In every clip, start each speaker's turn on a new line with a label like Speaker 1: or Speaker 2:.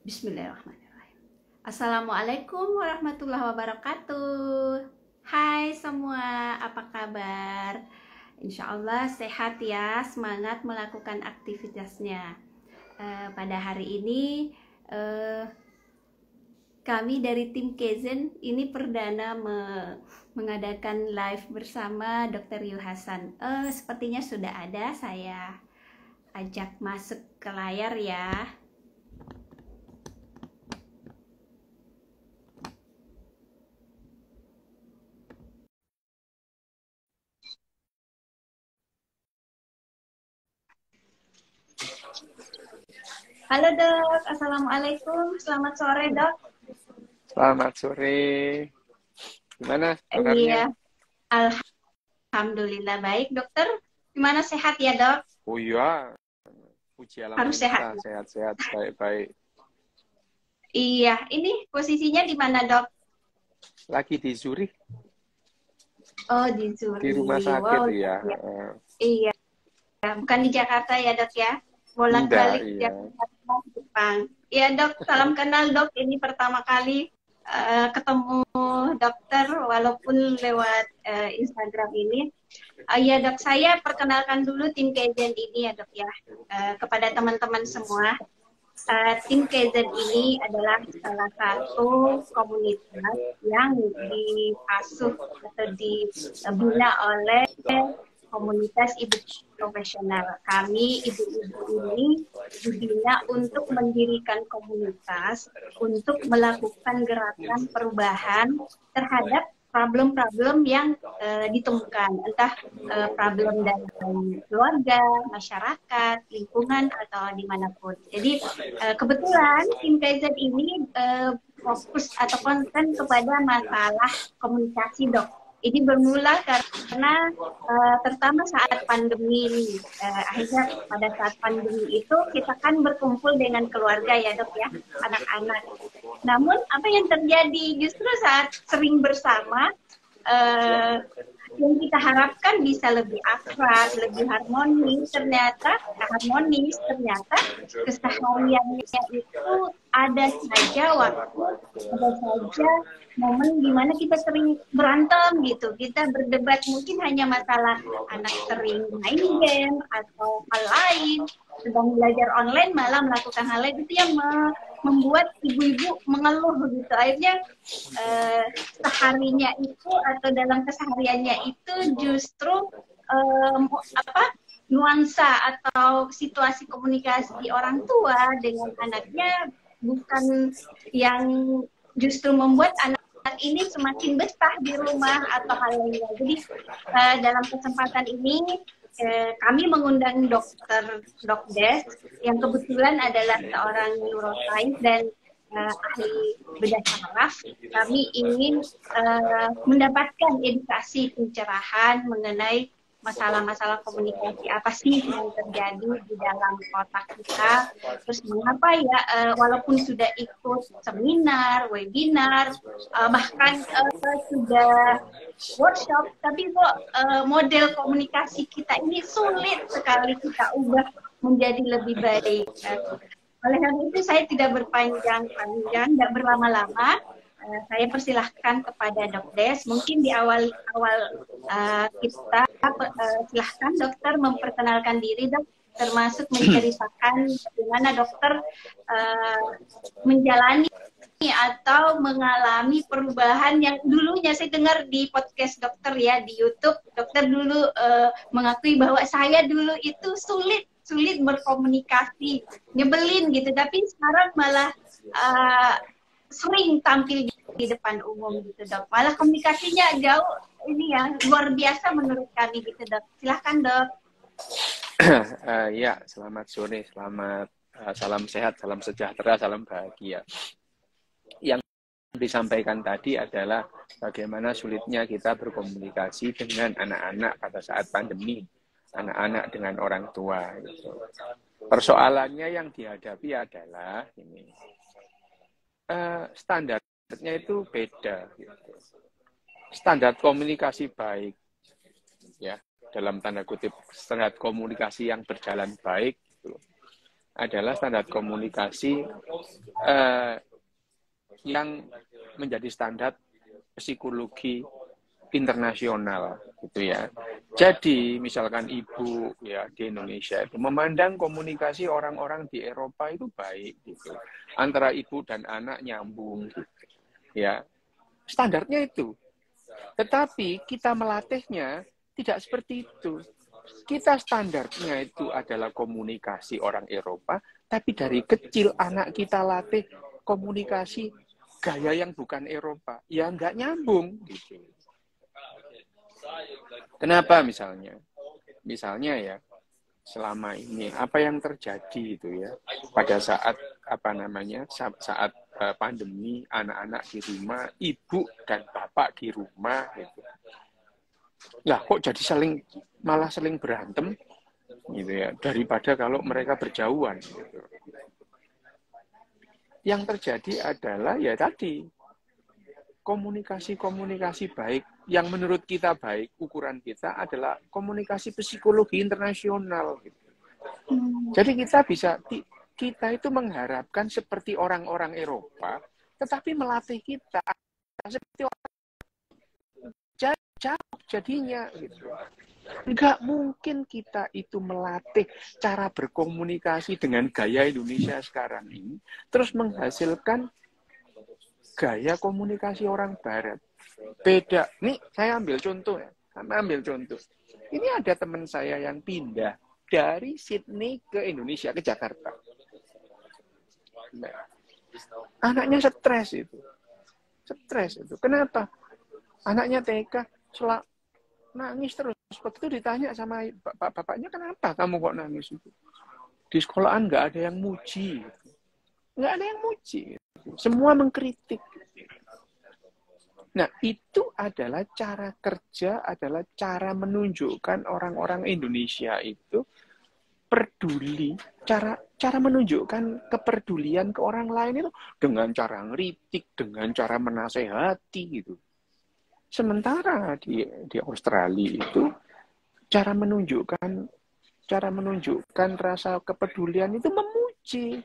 Speaker 1: Bismillahirrahmanirrahim. Assalamualaikum warahmatullahi wabarakatuh. Hai semua, apa kabar? Insya Allah sehat ya, semangat melakukan aktivitasnya. Pada hari ini kami dari tim Kezen ini perdana mengadakan live bersama Dr. Yu Hasan. Sepertinya sudah ada, saya ajak masuk ke layar ya. Halo dok, assalamualaikum, selamat sore dok.
Speaker 2: Selamat sore. Gimana kabarnya?
Speaker 1: Iya, alhamdulillah baik dokter. Gimana, sehat ya dok?
Speaker 2: Oh iya, puji alam
Speaker 1: Harus sehat.
Speaker 2: semesta, sehat-sehat, baik-baik.
Speaker 1: Iya, ini posisinya di mana dok?
Speaker 2: Lagi di Zurich,
Speaker 1: Oh di
Speaker 2: di rumah
Speaker 1: Zurich.
Speaker 2: sakit
Speaker 1: Wow,
Speaker 2: ya.
Speaker 1: iya, bukan di Jakarta ya dok ya?
Speaker 2: Enggak,
Speaker 1: Bolak-balik
Speaker 2: iya.
Speaker 1: Jakarta ke Jepang. Iya dok, salam kenal dok. Ini pertama kali ketemu dokter walaupun lewat Instagram ini. Ya dok, saya perkenalkan dulu tim Kezen ini ya dok ya, kepada teman-teman semua. Tim Kezen ini adalah salah satu komunitas yang diasuh atau dibina oleh komunitas ibu profesional. Kami ibu-ibu ini dibina untuk mendirikan komunitas untuk melakukan gerakan perubahan terhadap problem-problem yang ditemukan, entah problem dalam keluarga, masyarakat, lingkungan, atau dimanapun. Jadi kebetulan tim Kaizen ini fokus atau konsen kepada masalah komunikasi dok. Ini bermula karena terutama saat pandemi ini, akhirnya pada saat pandemi itu kita kan berkumpul dengan keluarga ya dok ya, anak-anak. Namun apa yang terjadi justru saat sering bersama, yang kita harapkan bisa lebih akrab, lebih ternyata kesehariannya itu ada saja waktu, ada saja momen di mana kita sering berantem gitu, kita berdebat mungkin hanya masalah anak sering main game atau hal lain, sedang belajar online malah melakukan hal lain, itu yang membuat ibu-ibu mengeluh gitu. Akhirnya seharinya itu atau dalam kesehariannya itu justru nuansa atau situasi komunikasi orang tua dengan anaknya bukan yang justru membuat anak ini semakin betah di rumah atau hal lainnya. Jadi dalam kesempatan ini kami mengundang Dokdes yang kebetulan adalah seorang neuroscience dan ahli bedah saraf. Kami ingin mendapatkan edukasi pencerahan mengenai masalah-masalah komunikasi apa sih yang terjadi di dalam otak kita, terus mengapa ya walaupun sudah ikut seminar, webinar, bahkan sudah workshop, tapi kok model komunikasi kita ini sulit sekali kita ubah menjadi lebih baik. Oleh karena itu saya tidak berpanjang-panjang, tidak berlama-lama. Saya persilahkan kepada Dokdes. Mungkin di awal kita silahkan dokter memperkenalkan diri dok, termasuk menceritakan bagaimana dokter menjalani atau mengalami perubahan yang dulunya saya dengar di podcast dokter ya di YouTube. Dokter dulu mengakui bahwa saya dulu itu sulit berkomunikasi, nyebelin gitu, tapi sekarang malah sering tampil di depan umum gitu dok, malah komunikasinya jauh ini ya luar biasa menurut kami gitu dok. Silahkan dok.
Speaker 2: Ya, selamat sore, selamat salam sehat, salam sejahtera, salam bahagia. Yang disampaikan tadi adalah bagaimana sulitnya kita berkomunikasi dengan anak-anak pada saat pandemi, anak-anak dengan orang tua. Gitu. Persoalannya yang dihadapi adalah ini, standarnya itu beda. Gitu. Standar komunikasi baik, ya dalam tanda kutip standar komunikasi yang berjalan baik, gitu. adalah standar komunikasi yang menjadi standar psikologi internasional gitu ya. Jadi misalkan ibu ya di Indonesia itu memandang komunikasi orang-orang di Eropa itu baik gitu. Antara ibu dan anak nyambung gitu. Ya. Standarnya itu. Tetapi kita melatihnya tidak seperti itu. Kita standarnya itu adalah komunikasi orang Eropa, tapi dari kecil anak kita latih komunikasi gaya yang bukan Eropa. Ya nggak nyambung gitu. Kenapa misalnya? Misalnya ya, selama ini apa yang terjadi itu ya pada saat saat pandemi, anak-anak di rumah, ibu dan bapak di rumah gitu. Lah kok jadi malah saling berantem gitu ya daripada kalau mereka berjauhan gitu. Yang terjadi adalah ya tadi komunikasi baik yang menurut kita baik, ukuran kita adalah komunikasi psikologi internasional gitu. Jadi kita itu mengharapkan seperti orang-orang Eropa, tetapi melatih kita seperti orang jauh jadinya gitu. Enggak mungkin kita itu melatih cara berkomunikasi dengan gaya Indonesia sekarang ini, terus menghasilkan gaya komunikasi orang Barat. Beda. Nih, saya ambil contoh ya. Ini ada teman saya yang pindah dari Sydney ke Indonesia, ke Jakarta. Nah, anaknya stres itu. Kenapa? Anaknya TK nangis terus. Begitu ditanya sama bapaknya, kenapa kamu kok nangis itu? Di sekolahan nggak ada yang muji. Nggak ada yang muji. Semua mengkritik. Nah, itu adalah cara kerja, adalah cara menunjukkan orang-orang Indonesia itu peduli, cara menunjukkan kepedulian ke orang lain itu dengan cara ngeritik, dengan cara menasehati gitu. Sementara di Australia itu cara menunjukkan rasa kepedulian itu memuji.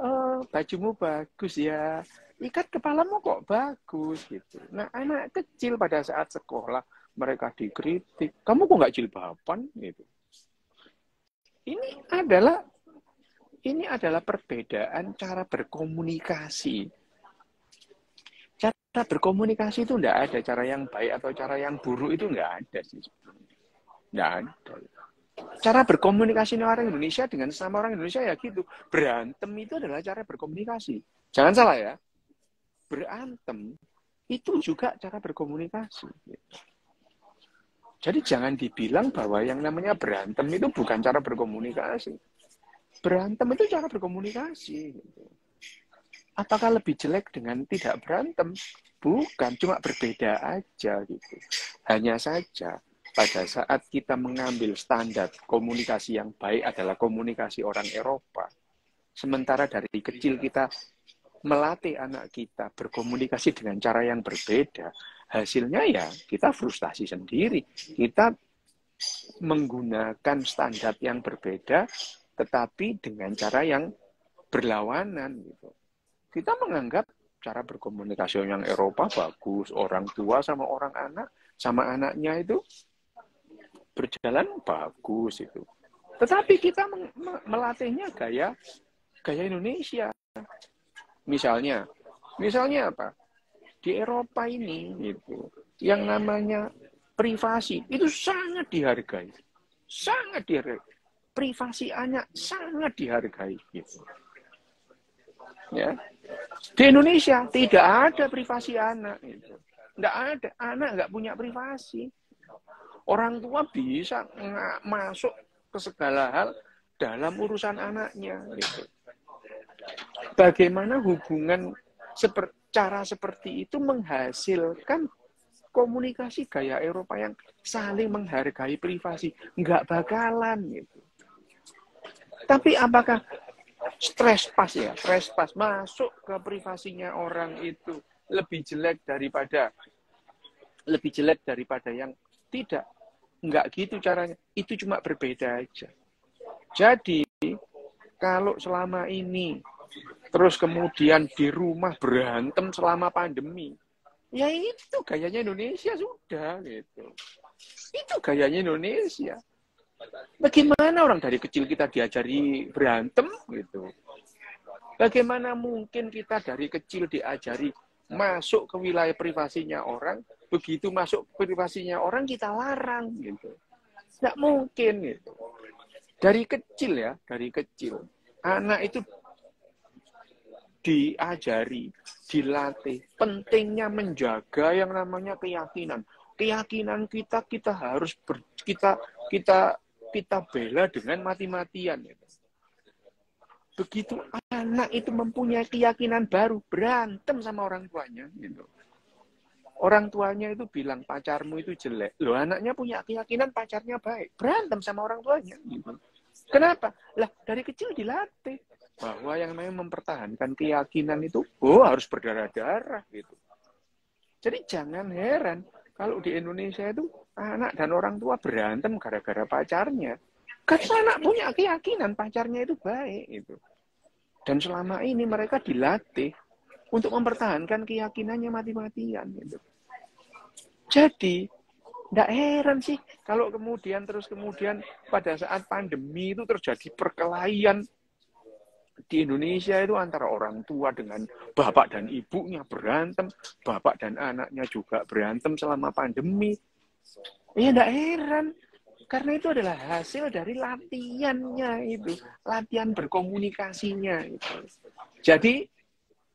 Speaker 2: Oh, bajumu bagus ya. Ikat kepalamu kok bagus gitu. Nah, anak kecil pada saat sekolah mereka dikritik, kamu kok nggak jilbaban gitu. Ini adalah perbedaan cara berkomunikasi. Cara berkomunikasi itu enggak ada cara yang baik atau cara yang buruk, itu enggak ada sih. Enggak ada. Cara berkomunikasi orang Indonesia dengan sesama orang Indonesia ya gitu. Berantem itu adalah cara berkomunikasi. Jangan salah ya. Berantem itu juga cara berkomunikasi. Jadi jangan dibilang bahwa yang namanya berantem itu bukan cara berkomunikasi. Berantem itu cara berkomunikasi. Apakah lebih jelek dengan tidak berantem? Bukan, cuma berbeda aja gitu. Hanya saja pada saat kita mengambil standar komunikasi yang baik adalah komunikasi orang Eropa. Sementara dari kecil kita melatih anak kita berkomunikasi dengan cara yang berbeda, hasilnya ya kita frustasi sendiri. Kita menggunakan standar yang berbeda, tetapi dengan cara yang berlawanan gitu. Kita menganggap cara berkomunikasi yang Eropa bagus, orang tua sama orang anak, sama anaknya itu berjalan bagus itu. Tetapi kita melatihnya gaya Indonesia. Misalnya apa? Di Eropa ini gitu, yang namanya privasi itu sangat dihargai. Sangat dihargai. Privasi anak sangat dihargai gitu. Ya. Di Indonesia tidak ada privasi anak gitu. Enggak ada, anak enggak punya privasi. Orang tua bisa masuk ke segala hal dalam urusan anaknya gitu. Bagaimana hubungan cara seperti itu menghasilkan komunikasi gaya Eropa yang saling menghargai privasi? Nggak bakalan gitu. Tapi apakah stres pas masuk ke privasinya orang itu lebih jelek daripada yang tidak? Enggak gitu caranya. Itu cuma berbeda aja. Jadi Kalau selama ini terus kemudian di rumah berantem selama pandemi, ya itu gayanya Indonesia sudah gitu. Itu gayanya Indonesia. Bagaimana orang dari kecil kita diajari berantem gitu? Bagaimana mungkin kita dari kecil diajari masuk ke wilayah privasinya orang, begitu masuk ke privasinya orang kita larang gitu. Nggak mungkin gitu. Dari kecil ya, dari kecil. Anak itu diajari, dilatih. Pentingnya menjaga yang namanya keyakinan. Keyakinan kita harus kita bela dengan mati-matian. Gitu. Begitu anak itu mempunyai keyakinan baru, berantem sama orang tuanya. Gitu. Orang tuanya itu bilang pacarmu itu jelek. Loh, anaknya punya keyakinan pacarnya baik. Berantem sama orang tuanya. Gitu. Kenapa? Lah, dari kecil dilatih bahwa yang namanya mempertahankan keyakinan itu harus berdarah-darah gitu. Jadi jangan heran kalau di Indonesia itu anak dan orang tua berantem gara-gara pacarnya. Karena anak punya keyakinan pacarnya itu baik itu. Dan selama ini mereka dilatih untuk mempertahankan keyakinannya mati-matian gitu. Jadi nggak heran sih kalau kemudian pada saat pandemi itu terjadi perkelahian di Indonesia itu antara orang tua dengan bapak dan ibunya berantem, bapak dan anaknya juga berantem selama pandemi. Ya nggak heran, karena itu adalah hasil dari latihannya itu, latihan berkomunikasinya itu. Jadi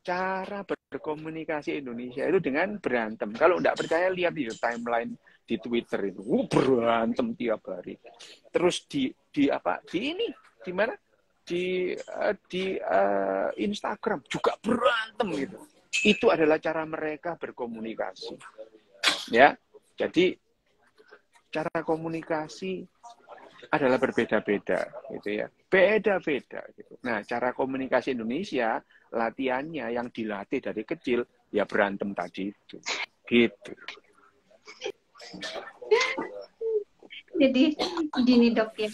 Speaker 2: cara berkomunikasi Indonesia itu dengan berantem. Kalau nggak percaya lihat di timeline di Twitter itu, berantem tiap hari. Terus di mana? Di Instagram juga berantem gitu. Itu adalah cara mereka berkomunikasi. Ya. Jadi cara komunikasi adalah berbeda-beda gitu ya. Beda-beda gitu. Nah, cara komunikasi Indonesia latihannya yang dilatih dari kecil ya berantem tadi itu. Gitu.
Speaker 1: Jadi gini dok ya.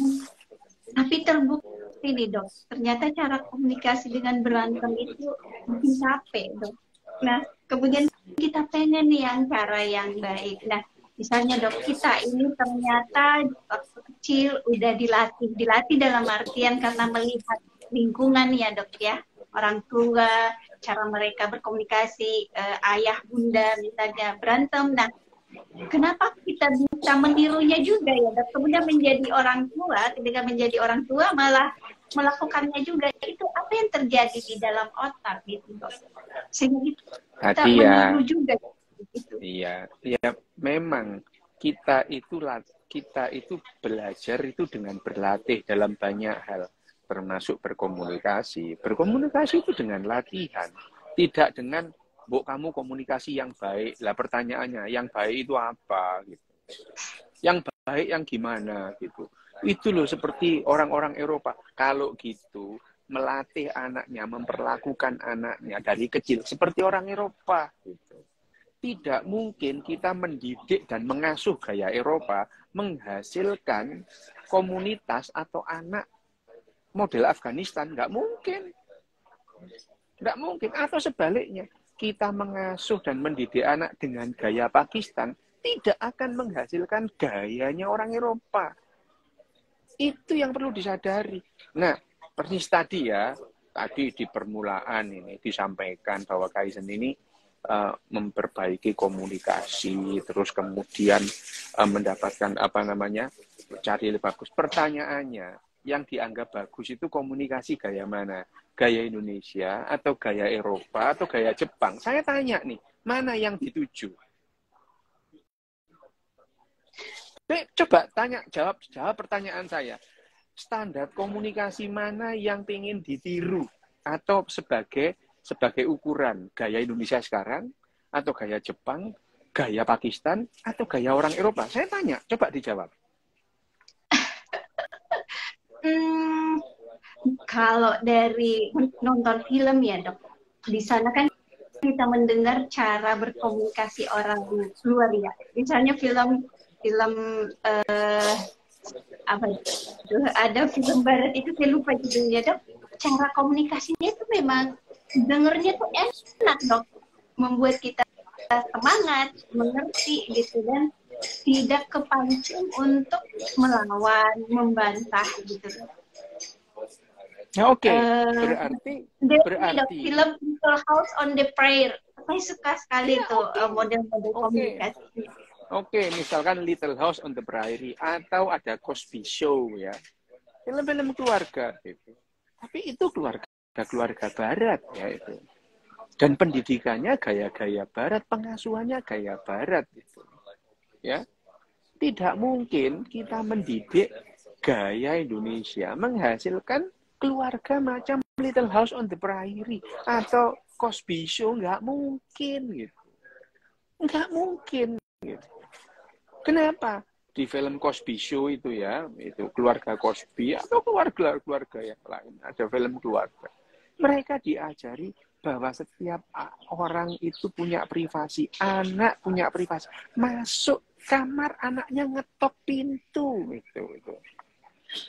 Speaker 1: Tapi terbukti nih dok, ternyata cara komunikasi dengan berantem itu bikin capek dok. Nah, kemudian kita pengen nih yang cara yang baik. Nah, misalnya dok, kita ini ternyata waktu kecil udah dilatih dalam artian karena melihat lingkungan ya dok ya, orang tua, cara mereka berkomunikasi, ayah, bunda misalnya berantem. Nah, kenapa kita bisa menirunya juga ya dok? Kemudian menjadi orang tua, ketika menjadi orang tua malah melakukannya juga. Itu apa yang terjadi di dalam otak gitu dok? Sehingga kita meniru juga. Gitu.
Speaker 2: Iya, ya memang kita itu belajar itu dengan berlatih dalam banyak hal, termasuk berkomunikasi. Berkomunikasi itu dengan latihan, tidak dengan kamu komunikasi yang baik. Lah pertanyaannya, yang baik itu apa gitu. Yang baik yang gimana gitu. Itu loh seperti orang-orang Eropa. Kalau gitu melatih anaknya, memperlakukan anaknya dari kecil seperti orang Eropa gitu. Tidak mungkin kita mendidik dan mengasuh gaya Eropa menghasilkan komunitas atau anak model Afghanistan. Nggak mungkin. Nggak mungkin. Atau sebaliknya, kita mengasuh dan mendidik anak dengan gaya Pakistan tidak akan menghasilkan gayanya orang Eropa. Itu yang perlu disadari. Nah, persis tadi ya, tadi di permulaan ini disampaikan bahwa Kaizen ini memperbaiki komunikasi, terus kemudian mendapatkan cari lebih bagus. Pertanyaannya, yang dianggap bagus itu komunikasi gaya mana? Gaya Indonesia atau gaya Eropa atau gaya Jepang? Saya tanya nih, mana yang dituju? Coba jawab pertanyaan saya. Standar komunikasi mana yang ingin ditiru atau sebagai ukuran gaya Indonesia sekarang, atau gaya Jepang, gaya Pakistan, atau gaya orang Eropa? Saya tanya, coba dijawab.
Speaker 1: Kalau dari nonton film ya dok, di sana kan kita mendengar cara berkomunikasi orang luar ya. Misalnya film apa itu? Ada film barat itu saya lupa judulnya dok. cara komunikasinya itu memang dengernya tuh enak dok, membuat kita semangat, mengerti gitu, dan tidak kepancing untuk melawan, membantah gitu.
Speaker 2: Ya, oke.
Speaker 1: Berarti film Little House on the Prairie, saya suka sekali tuh model-model komunikasi.
Speaker 2: Oke, misalkan Little House on the Prairie atau ada Cosby Show ya, film-film keluarga itu. Tapi itu keluarga Barat ya itu. Dan pendidikannya gaya-gaya Barat, pengasuhannya gaya Barat gitu. Ya, tidak mungkin kita mendidik gaya Indonesia menghasilkan keluarga macam Little House on the Prairie atau Cosby Show, nggak mungkin gitu. Nggak mungkin gitu. Kenapa? Di film Cosby Show itu ya, itu keluarga Cosby atau keluarga yang lain, ada film keluarga. Mereka diajari bahwa setiap orang itu punya privasi, anak punya privasi. Masuk kamar anaknya ngetok pintu itu.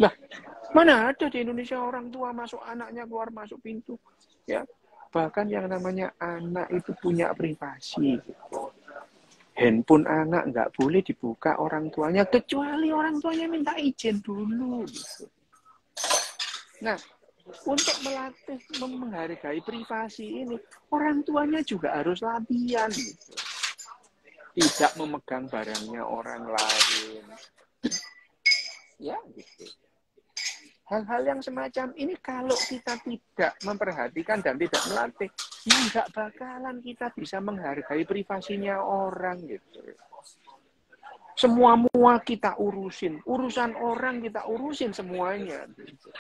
Speaker 2: Nah, mana ada di Indonesia orang tua masuk anaknya keluar masuk pintu, ya. Bahkan yang namanya anak itu punya privasi. Gitu. Handphone anak nggak boleh dibuka orang tuanya kecuali orang tuanya minta izin dulu. Gitu. Nah, untuk melatih menghargai privasi ini, orang tuanya juga harus latihan. Gitu. Tidak memegang barangnya orang lain. Ya, gitu. Hal-hal yang semacam ini kalau kita tidak memperhatikan dan tidak melatih, ya nggak bakalan kita bisa menghargai privasinya orang gitu. Semua kita urusin, urusan orang kita urusin semuanya. Gitu.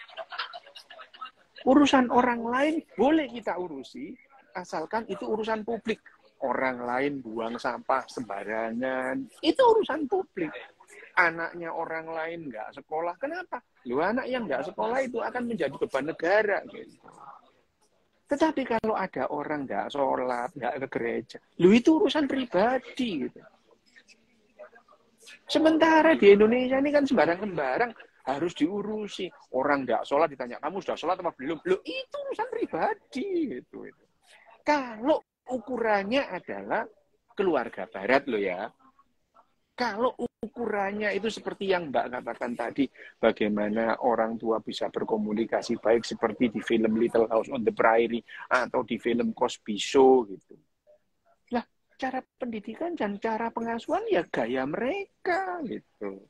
Speaker 2: Urusan orang lain boleh kita urusi, asalkan itu urusan publik. Orang lain buang sampah sembarangan, itu urusan publik. Anaknya orang lain nggak sekolah, kenapa? Lu anak yang nggak sekolah itu akan menjadi beban negara. Gitu. Tetapi kalau ada orang nggak sholat, nggak ke gereja, lu itu urusan pribadi. Gitu. Sementara di Indonesia ini kan sembarang-sembarang harus diurusi. Orang nggak sholat ditanya, kamu sudah sholat apa belum? Lu itu urusan pribadi. Gitu. Kalau ukurannya adalah keluarga Barat lo ya. Kalau ukurannya itu seperti yang Mbak katakan tadi, bagaimana orang tua bisa berkomunikasi baik seperti di film Little House on the Prairie atau di film Cosby Show gitu. Nah, cara pendidikan dan cara pengasuhan ya gaya mereka gitu.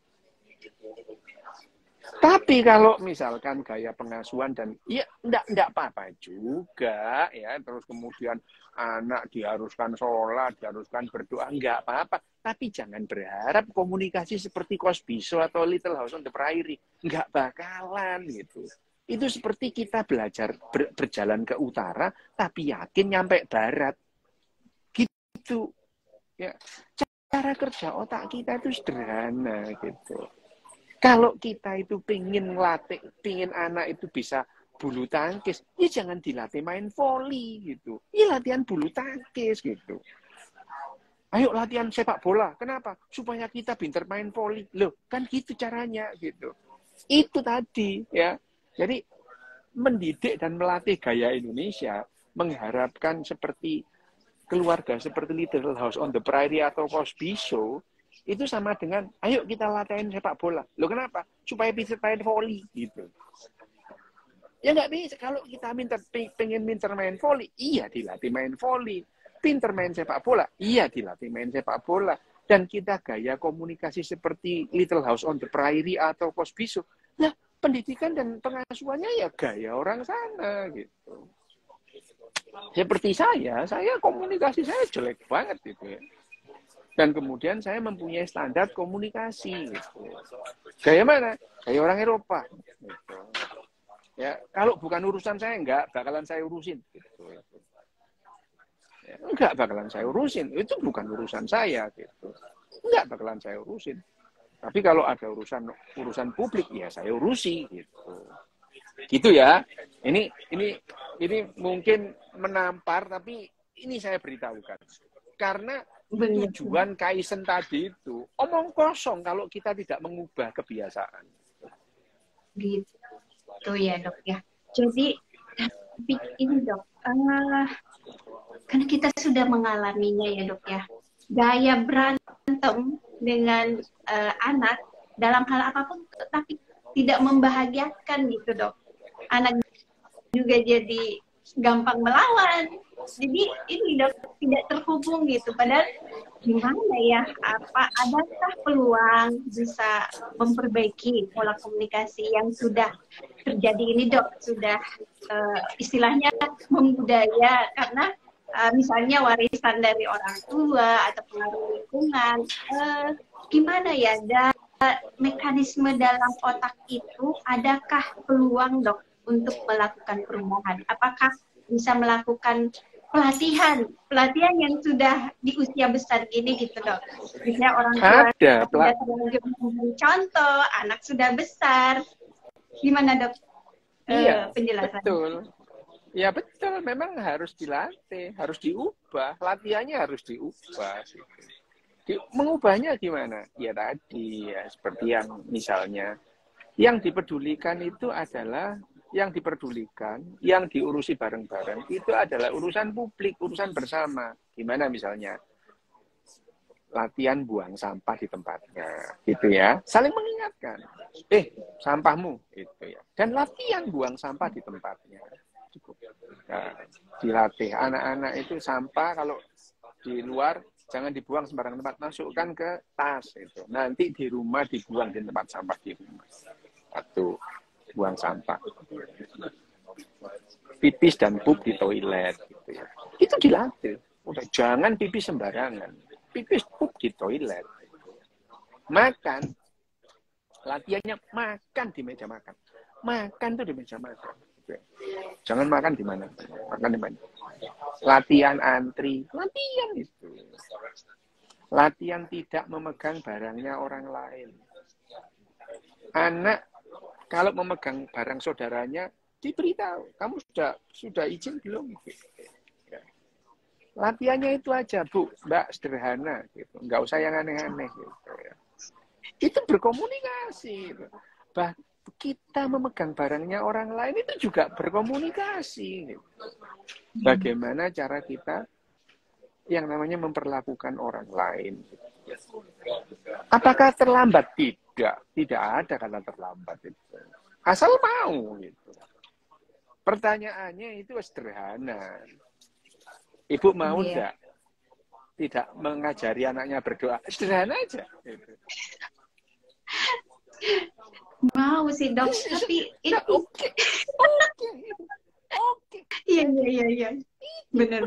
Speaker 2: Tapi kalau misalkan gaya pengasuhan dan ya enggak apa-apa juga ya, terus kemudian anak diharuskan sholat, diharuskan berdoa, enggak apa-apa. Tapi jangan berharap komunikasi seperti Cosby Show atau Little House on the Prairie, enggak bakalan gitu. Itu seperti kita belajar berjalan ke utara, tapi yakin nyampe barat. Gitu. Ya, cara kerja otak kita itu sederhana gitu. Kalau kita itu pingin ngelatih, pingin anak itu bisa bulu tangkis, ya jangan dilatih main voli gitu. Ya latihan bulu tangkis gitu. Ayo latihan sepak bola. Kenapa? Supaya kita pintar main voli. Loh, kan gitu caranya gitu. Itu tadi ya. Jadi mendidik dan melatih gaya Indonesia mengharapkan seperti keluarga seperti Little House on the Prairie atau Cosby Show. Itu sama dengan, ayo kita latihan sepak bola. Loh kenapa? Supaya bisa main voli gitu. Ya nggak bisa. Kalau kita pengen main voli, iya dilatih main voli. Pinter main sepak bola, iya dilatih main sepak bola. Dan kita gaya komunikasi seperti Little House on the Prairie atau Cosby Show. Nah, pendidikan dan pengasuhannya ya gaya orang sana gitu. Seperti saya komunikasi saya jelek banget gitu ya. Dan kemudian saya mempunyai standar komunikasi. Gitu. Gaya mana? Gaya orang Eropa. Gitu. Ya, kalau bukan urusan saya, enggak bakalan saya urusin. Gitu. Ya, enggak bakalan saya urusin. Itu bukan urusan saya. Gitu. Enggak bakalan saya urusin. Tapi kalau ada urusan publik, ya saya urusi. Gitu. Gitu ya. Ini mungkin menampar, tapi ini saya beritahukan. Karena tujuan Kaisen tadi itu omong kosong kalau kita tidak mengubah kebiasaan.
Speaker 1: Gitu ya dok ya. Jadi ini dok, karena kita sudah mengalaminya ya dok ya, gaya berantem dengan anak dalam hal apapun, tapi tidak membahagiakan gitu dok. Anak juga jadi gampang melawan. Jadi ini dok tidak terhubung gitu. Padahal gimana ya? Adakah peluang bisa memperbaiki pola komunikasi yang sudah terjadi ini dok? Sudah istilahnya membudaya karena misalnya warisan dari orang tua atau pengaruh lingkungan. Gimana ya? Mekanisme dalam otak itu, adakah peluang dok untuk melakukan perubahan? Apakah bisa melakukan pelatihan yang sudah di usia besar gini gitu dok? Misalnya orang tua sudah terlanjur memberi contoh, anak sudah besar. Gimana dok penjelasan?
Speaker 2: Betul. Ya betul, memang harus dilatih, harus diubah, latihannya harus diubah. Mengubahnya gimana? Ya tadi, ya seperti yang misalnya, yang dipedulikan itu adalah, yang diperdulikan, yang diurusi bareng-bareng, itu adalah urusan publik, urusan bersama. Gimana misalnya? Latihan buang sampah di tempatnya, gitu ya. Saling mengingatkan. Sampahmu, gitu ya. Dan latihan buang sampah di tempatnya. Cukup. Nah, dilatih anak-anak itu sampah kalau di luar jangan dibuang sembarang tempat, masukkan ke tas itu. Nanti di rumah dibuang di tempat sampah di rumah. Satu, buang sampah. Pipis dan pup di toilet gitu ya. Itu dilatih. Udah jangan pipis sembarangan. Pipis pup di toilet. Makan, latihannya makan di meja makan. Makan tuh di meja makan. Jangan makan di mana. Makan di mana. Latihan antri, latihan itu. Latihan tidak memegang barangnya orang lain. Anak kalau memegang barang saudaranya diberitahu, kamu sudah izin belum? Latihannya itu aja, Bu, Mbak, sederhana gitu. Nggak usah yang aneh-aneh gitu ya. Itu berkomunikasi. Kita memegang barangnya orang lain itu juga berkomunikasi. Gitu. Bagaimana cara kita yang namanya memperlakukan orang lain. Apakah terlambat? Tidak ada kata terlambat itu. Asal mau gitu. Pertanyaannya itu sederhana. Ibu mau enggak? Tidak mengajari anaknya berdoa. Sederhana aja. Gitu.
Speaker 1: Mau sih dok, tapi itu
Speaker 2: oke.
Speaker 1: Iya. Benar.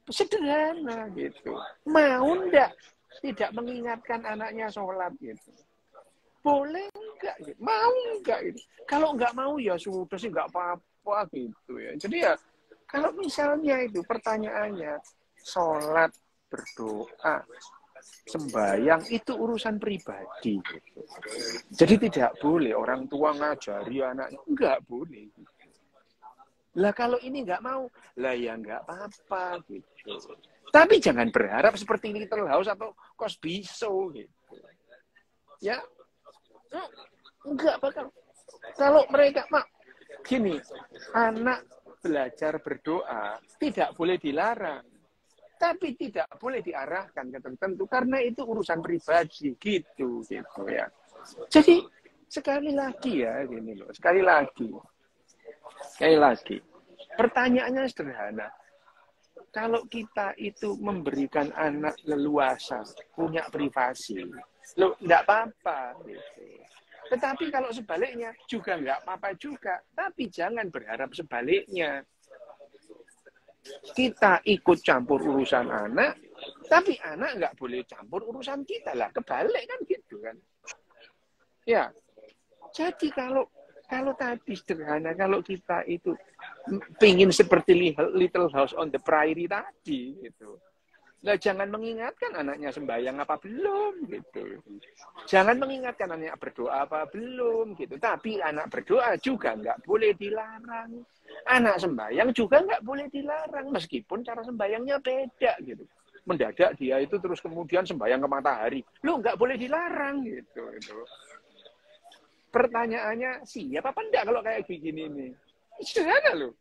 Speaker 2: Sederhana gitu. Mau enggak tidak mengingatkan anaknya sholat gitu. Boleh enggak gitu. Mau enggak gitu. Kalau enggak mau ya sudah sih enggak apa-apa gitu ya. Jadi ya kalau misalnya itu pertanyaannya sholat, berdoa, sembahyang itu urusan pribadi gitu. Jadi tidak boleh orang tua ngajari anaknya, enggak boleh gitu. Lah kalau ini nggak mau, lah ya nggak apa-apa gitu. Tapi jangan berharap seperti Little House atau Cosby Show gitu. Ya, nggak bakal. Kalau mereka, gini, anak belajar berdoa tidak boleh dilarang. Tapi tidak boleh diarahkan ke tertentu karena itu urusan pribadi gitu ya. Jadi sekali lagi ya gini loh, sekali lagi. Pertanyaannya sederhana. Kalau kita itu memberikan anak leluasa, punya privasi, loh enggak apa-apa gitu. Tetapi kalau sebaliknya juga enggak apa-apa juga, tapi jangan berharap sebaliknya. Kita ikut campur urusan anak, tapi anak nggak boleh campur urusan kita lah. Kebalik kan gitu kan. Ya, jadi kalau tadi sederhana, kalau kita itu pingin seperti Little House on the Prairie tadi gitu. Nah, jangan mengingatkan anaknya sembahyang apa belum gitu. Jangan mengingatkan anaknya berdoa apa belum gitu. Tapi anak berdoa juga nggak boleh dilarang. Anak sembahyang juga nggak boleh dilarang meskipun cara sembahyangnya beda gitu. Mendadak dia itu terus kemudian sembahyang ke matahari. Lu nggak boleh dilarang gitu. Pertanyaannya siap apa enggak kalau kayak begini nih? Sederhana loh.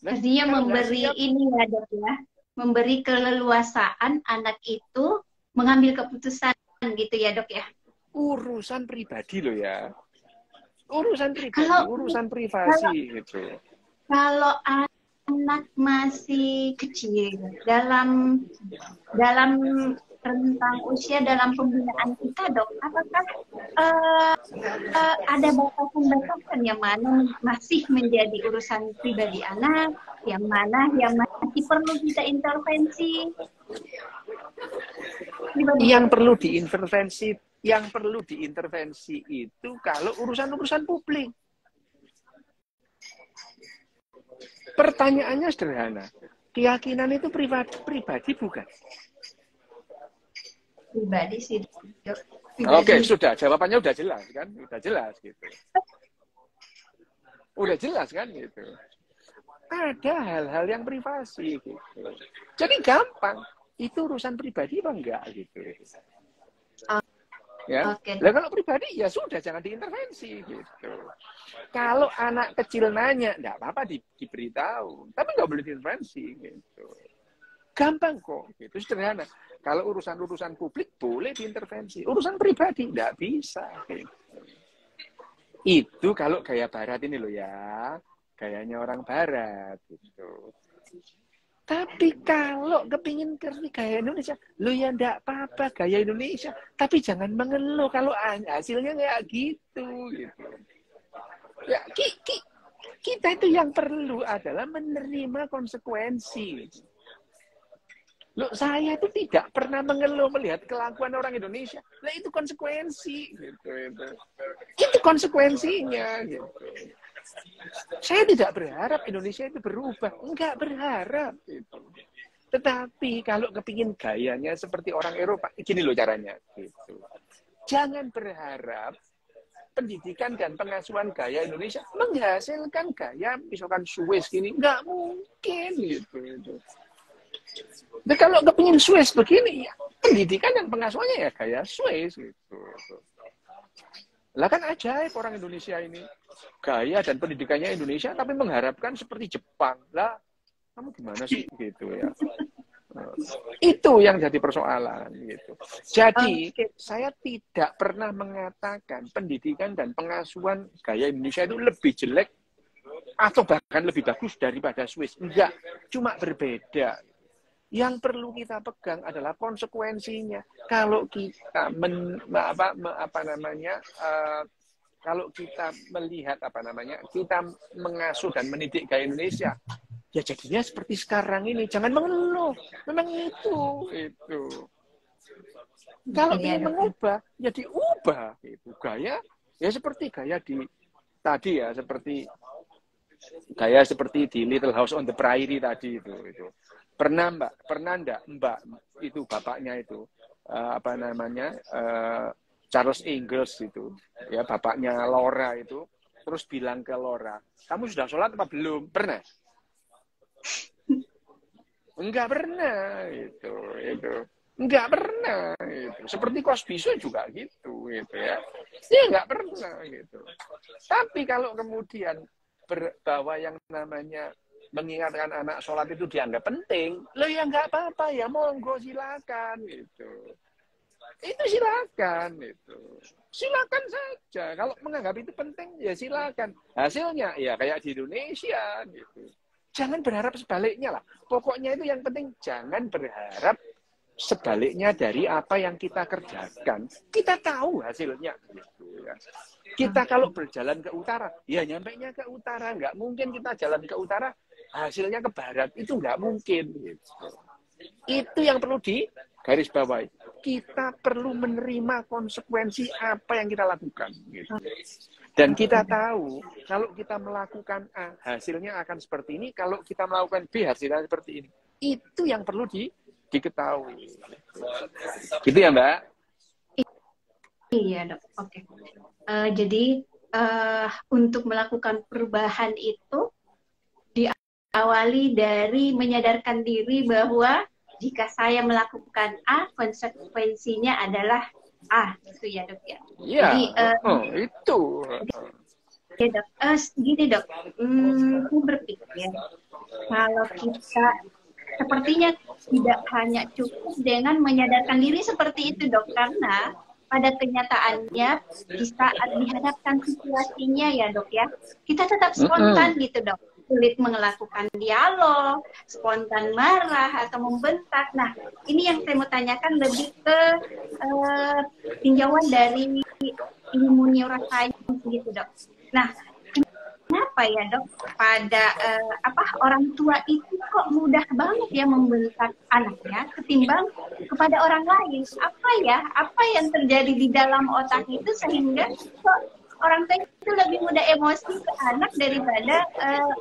Speaker 2: Nah,
Speaker 1: Artinya
Speaker 2: kalau nggak
Speaker 1: memberi
Speaker 2: siap,
Speaker 1: ini ya dok ya, memberi keleluasaan anak itu mengambil keputusan gitu ya dok ya.
Speaker 2: urusan pribadi loh ya. Urusan pribadi,
Speaker 1: Kalau
Speaker 2: urusan
Speaker 1: kalau
Speaker 2: privasi gitu.
Speaker 1: kalau anak masih kecil dalam dalam rentang usia dalam pembinaan kita dok, apakah eh, ada batasan-batasan yang mana masih menjadi urusan pribadi anak, yang mana yang masih perlu kita intervensi pribadi
Speaker 2: Yang
Speaker 1: dok?
Speaker 2: perlu diintervensi itu kalau urusan-urusan publik. Pertanyaannya sederhana. Keyakinan itu pribadi bukan?
Speaker 1: Pribadi sih dok,
Speaker 2: Oke,
Speaker 1: pribadi.
Speaker 2: sudah. Jawabannya udah jelas kan? Udah jelas gitu. Udah jelas kan gitu. Ada hal-hal yang privasi gitu. Jadi gampang. Itu urusan pribadi apa enggak gitu. Ya.
Speaker 1: Oke.
Speaker 2: Lah kalau pribadi ya sudah jangan diintervensi gitu. Kalau anak kecil nanya, enggak apa-apa diberitahu, tapi enggak boleh diintervensi gitu. Gampang kok, gitu sederhana. Kalau urusan-urusan publik boleh diintervensi, urusan pribadi enggak bisa gitu. Itu kalau gaya barat ini loh ya, gayanya orang barat gitu. Tapi kalau kepingin gaya Indonesia, lo ya enggak apa-apa gaya Indonesia. Tapi jangan mengeluh kalau hasilnya kayak gitu. Ya, kita itu yang perlu adalah menerima konsekuensi. Loh, saya itu tidak pernah mengeluh melihat kelakuan orang Indonesia. Nah, itu konsekuensi. Itu konsekuensinya. Gitu. Saya tidak berharap Indonesia itu berubah. Enggak berharap. Gitu. Tetapi kalau kepingin gayanya seperti orang Eropa, gini loh caranya. Gitu. Jangan berharap pendidikan dan pengasuhan gaya Indonesia menghasilkan gaya misalkan Swiss gini. Enggak mungkin. Gitu. Nah, kalau kepingin Swiss begini, ya, pendidikan dan pengasuhannya ya gaya Swiss. Gitu. Lah kan ajaib orang Indonesia ini. Gaya dan pendidikannya Indonesia, tapi mengharapkan seperti Jepang. Lah, kamu gimana sih? Gitu ya. Itu yang jadi persoalan. Gitu. Jadi, saya tidak pernah mengatakan pendidikan dan pengasuhan gaya Indonesia itu lebih jelek atau bahkan lebih bagus daripada Swiss. Enggak, cuma berbeda. Yang perlu kita pegang adalah konsekuensinya. Kalau kita kalau kita melihat kita mengasuh dan mendidik gaya Indonesia, ya jadinya seperti sekarang ini. Jangan mengeluh. Memang itu. Kalau ingin mengubah, ya diubah. Itu gaya, ya seperti gaya di tadi ya, seperti di Little House on the Prairie tadi itu. Pernah enggak Mbak itu bapaknya itu Charles Ingalls itu ya bapaknya Laura itu terus bilang ke Laura, kamu sudah sholat apa belum? Pernah? Enggak pernah itu. Enggak pernah itu. Seperti Cosby juga gitu ya. Dia enggak pernah gitu. Tapi kalau kemudian bahwa yang namanya mengingatkan anak sholat itu dianggap penting, lo ya nggak apa-apa ya, monggo silakan gitu. Itu silakan gitu. Silakan saja. Kalau menganggap itu penting ya silakan. Hasilnya ya kayak di Indonesia gitu. Jangan berharap sebaliknya lah. Pokoknya itu yang penting jangan berharap sebaliknya dari apa yang kita kerjakan. Kita tahu hasilnya gitu ya. Kita kalau berjalan ke utara, ya nyampainya ke utara. Nggak mungkin kita jalan ke utara, hasilnya ke barat. Itu nggak mungkin. Gitu. Itu yang perlu digarisbawahi. Kita perlu menerima konsekuensi apa yang kita lakukan. Gitu. Dan kita tahu, kalau kita melakukan A, hasilnya akan seperti ini. Kalau kita melakukan B, hasilnya seperti ini. Itu yang perlu diketahui. Gitu ya, Mbak?
Speaker 1: Iya, dok. Oke. Jadi untuk melakukan perubahan itu diawali dari menyadarkan diri bahwa jika saya melakukan A, konsekuensinya adalah A, gitu ya dok ya.
Speaker 2: Iya,
Speaker 1: Jadi
Speaker 2: itu.
Speaker 1: Ya dok, gini dok, aku berpikir kalau kita sepertinya tidak hanya cukup dengan menyadarkan diri seperti itu dok, karena pada kenyataannya di saat dihadapkan situasinya ya dok ya, kita tetap spontan gitu dok, sulit melakukan dialog, spontan marah atau membentak. Nah ini yang saya mau tanyakan lebih ke tinjauan dari ilmu neuroscience gitu dok. Nah kenapa ya dok pada orang tua itu kok mudah banget ya membentak anaknya ketimbang kepada orang lain? Apa yang terjadi di dalam otak itu sehingga kok orang tua itu lebih mudah emosi ke anak daripada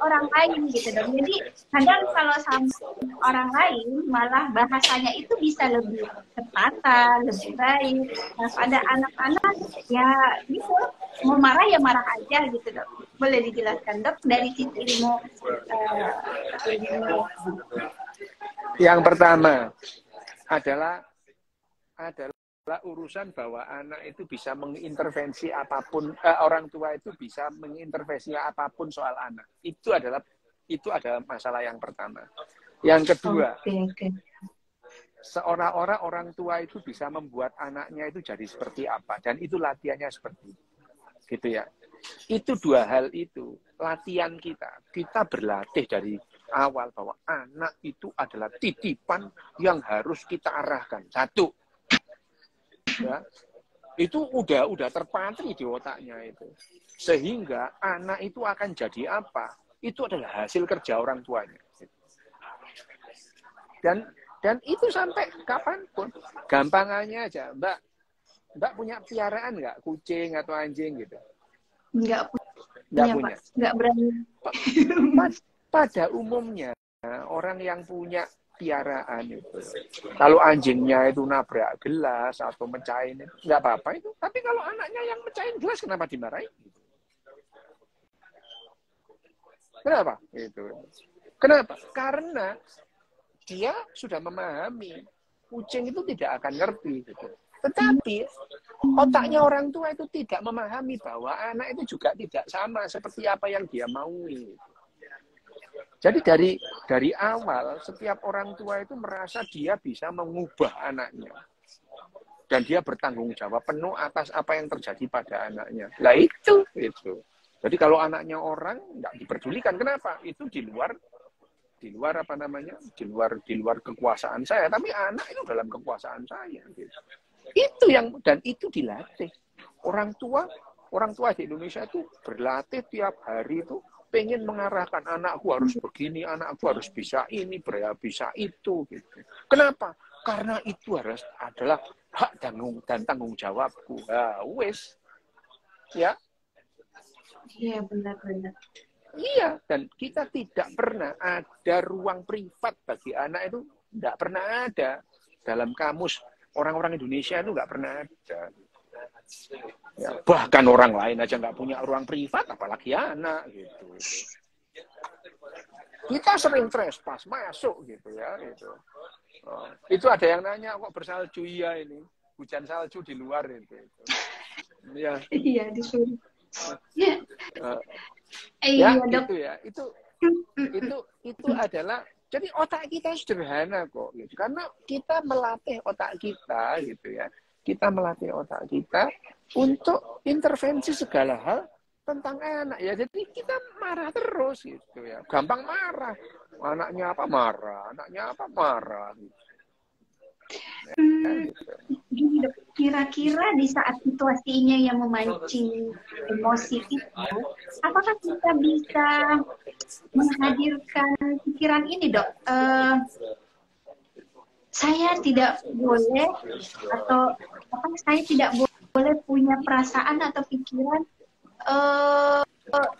Speaker 1: orang lain gitu dok. Jadi kadang kalau sama orang lain malah bahasanya itu bisa lebih tertata, lebih baik. Nah, pada anak-anak ya gitu, mau marah ya marah aja gitu dok. Boleh dijelaskan dok dari sisi ilmu
Speaker 2: Yang pertama adalah urusan bahwa anak itu bisa mengintervensi apapun, orang tua itu bisa mengintervensi apapun soal anak. Itu adalah masalah yang pertama. Yang kedua, seolah-olah orang tua itu bisa membuat anaknya itu jadi seperti apa, dan itu latihannya seperti itu. Gitu ya. Itu dua hal itu, latihan kita berlatih dari awal bahwa anak itu adalah titipan yang harus kita arahkan. Satu, ya, itu udah terpatri di otaknya itu, sehingga anak itu akan jadi apa, itu adalah hasil kerja orang tuanya. Dan itu sampai kapanpun, gampangannya aja, Mbak punya piaraan nggak, kucing atau anjing gitu?
Speaker 1: Nggak
Speaker 2: punya.
Speaker 1: Pak. Nggak berani.
Speaker 2: Pada umumnya orang yang punya piaraan itu, kalau anjingnya itu nabrak gelas atau mecahin, nggak apa-apa itu. Tapi kalau anaknya yang mecahin gelas, kenapa dimarahin? Kenapa? Kenapa? Karena dia sudah memahami kucing itu tidak akan ngerti gitu. Tetapi otaknya orang tua itu tidak memahami bahwa anak itu juga tidak sama seperti apa yang dia maui. Jadi dari awal setiap orang tua itu merasa dia bisa mengubah anaknya. Dan dia bertanggung jawab penuh atas apa yang terjadi pada anaknya. Lah itu. Jadi kalau anaknya orang nggak diperdulikan, kenapa? Itu di luar apa namanya? Di luar kekuasaan saya, tapi anak itu dalam kekuasaan saya gitu. Dan itu dilatih. Orang tua di Indonesia itu berlatih tiap hari itu pengen mengarahkan anakku harus begini, anakku harus bisa ini, bisa itu gitu. Kenapa? Karena itu adalah hak dan tanggung jawabku. Wes. Ya.
Speaker 1: Iya, benar.
Speaker 2: Iya, dan kita tidak pernah ada ruang privat bagi anak itu, tidak pernah ada dalam kamus orang-orang Indonesia itu nggak pernah ada. Ya, bahkan orang lain aja nggak punya ruang privat, apalagi anak gitu. Kita sering trespass masuk gitu ya. Itu ada yang nanya kok bersalju, iya ini hujan salju di luar itu. Ya.
Speaker 1: Iya disuruh. Ya.
Speaker 2: Gitu ya. Itu adalah, jadi otak kita sederhana kok gitu. Karena kita melatih otak kita gitu ya. Kita melatih otak kita untuk intervensi segala hal tentang anak ya. Jadi kita marah terus gitu ya. Gampang marah. Anaknya apa marah, anaknya apa marah gitu.
Speaker 1: Kira-kira di saat situasinya yang memancing emosi itu, apakah kita bisa menghadirkan pikiran ini dok? Saya tidak boleh atau saya tidak boleh punya perasaan atau pikiran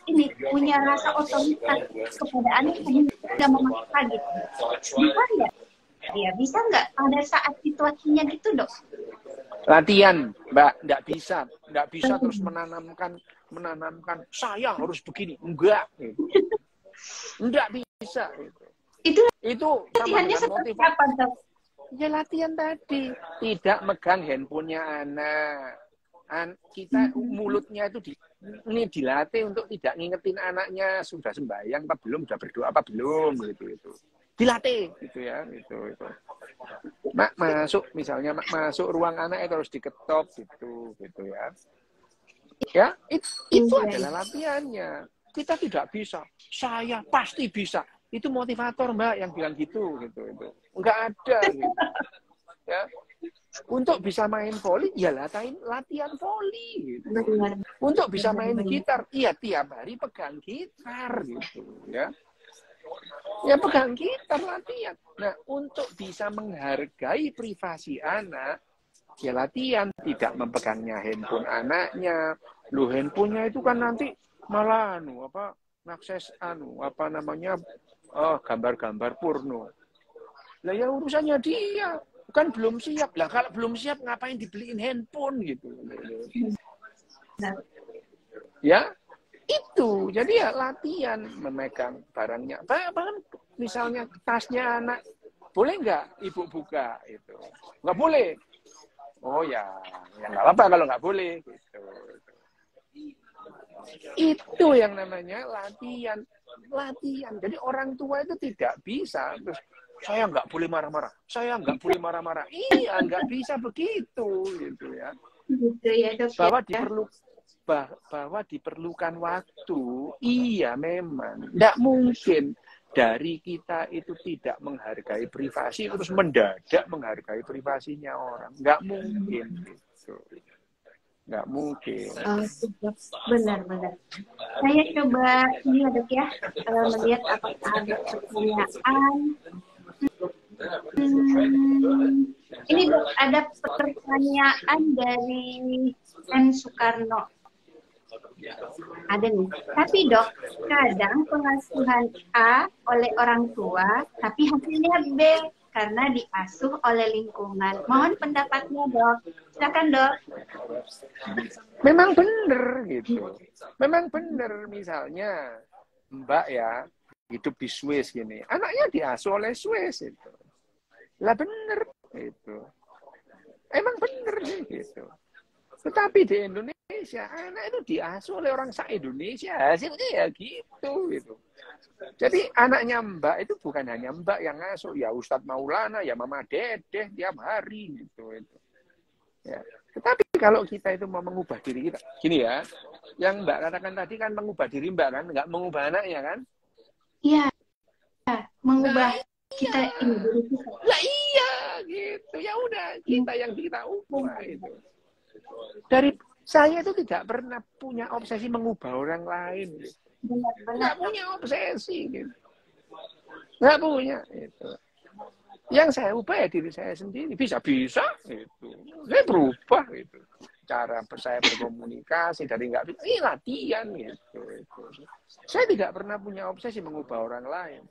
Speaker 1: ini punya rasa otoritas kepada anak sehingga memaksa gitu. Bisa nggak? Ya bisa nggak pada saat situasinya gitu dok?
Speaker 2: Latihan, Mbak, nggak bisa terus menanamkan saya harus begini, enggak bisa. Itu
Speaker 1: latihannya seperti apa dok?
Speaker 2: Ya latihan tadi, tidak megang handphonenya anak, kita mulutnya itu ini dilatih untuk tidak ngingetin anaknya sudah sembahyang apa belum, sudah berdoa apa belum gitu. Dilatih gitu ya, gitu. Misalnya masuk ruang anak itu harus diketok gitu ya. Ya, itu adalah latihannya. Kita tidak bisa, saya pasti bisa. Itu motivator Mbak yang bilang gitu. Enggak ada gitu. Ya. Untuk bisa main voli, ya latihan voli gitu. Untuk bisa main gitar, iya tiap hari pegang gitar gitu ya. Ya pegang gitar latihan. Nah, untuk bisa menghargai privasi anak, ya latihan, tidak memegangnya handphone anaknya. Loh, handphonenya itu kan nanti malah ngakses gambar-gambar porno. Lah ya urusannya dia, kan belum siap. Lah kalau belum siap ngapain dibeliin handphone gitu. Ya, itu. Jadi ya latihan memegang barangnya. Bahkan misalnya tasnya anak, boleh nggak ibu buka itu? Nggak boleh. Oh ya nggak apa-apa kalau nggak boleh. Gitu. Itu yang namanya latihan. Jadi orang tua itu tidak bisa terus saya nggak boleh marah-marah. Iya, nggak bisa begitu gitu ya.
Speaker 1: Gitu ya, Dok.
Speaker 2: Bahwa diperlukan waktu. Iya, memang. Nggak mungkin dari kita itu tidak menghargai privasi terus mendadak menghargai privasinya orang. Nggak mungkin gitu. Nggak mungkin.
Speaker 1: Benar. Saya coba ini ya, Dok ya, melihat apakah ada pertanyaan. Ini Dok, ada pertanyaan dari M. Soekarno. Ada nih. Tapi Dok, kadang pengasuhan A oleh orang tua, tapi hasilnya B karena diasuh oleh lingkungan. Mohon pendapatnya Dok. Silakan Dok.
Speaker 2: Memang benar gitu. Memang benar, misalnya Mbak ya hidup di Swiss gini, anaknya diasuh oleh Swiss itu. Lah benar itu. Emang benar gitu. Tetapi di Indonesia anak itu diasuh oleh orang se-Indonesia, hasilnya ya gitu. Jadi anaknya Mbak itu bukan hanya Mbak yang ngasuh, ya Ustadz Maulana, ya Mama Dedeh tiap hari gitu. Ya. Tetapi kalau kita itu mau mengubah diri kita, gini ya, yang Mbak katakan tadi kan mengubah diri Mbak kan, nggak mengubah anaknya kan?
Speaker 1: Iya, mengubah kita ini.
Speaker 2: Lah iya gitu, ya udah kita yang kita ubah itu. Dari saya itu tidak pernah punya obsesi mengubah orang lain. Gitu. Nggak punya obsesi. Gitu. Nggak punya. Gitu. Yang saya ubah ya diri saya sendiri. Bisa-bisa. Gitu. Saya berubah. Gitu. Cara saya berkomunikasi dari nggak bisa. Ini latihan. Gitu. Saya tidak pernah punya obsesi mengubah orang lain.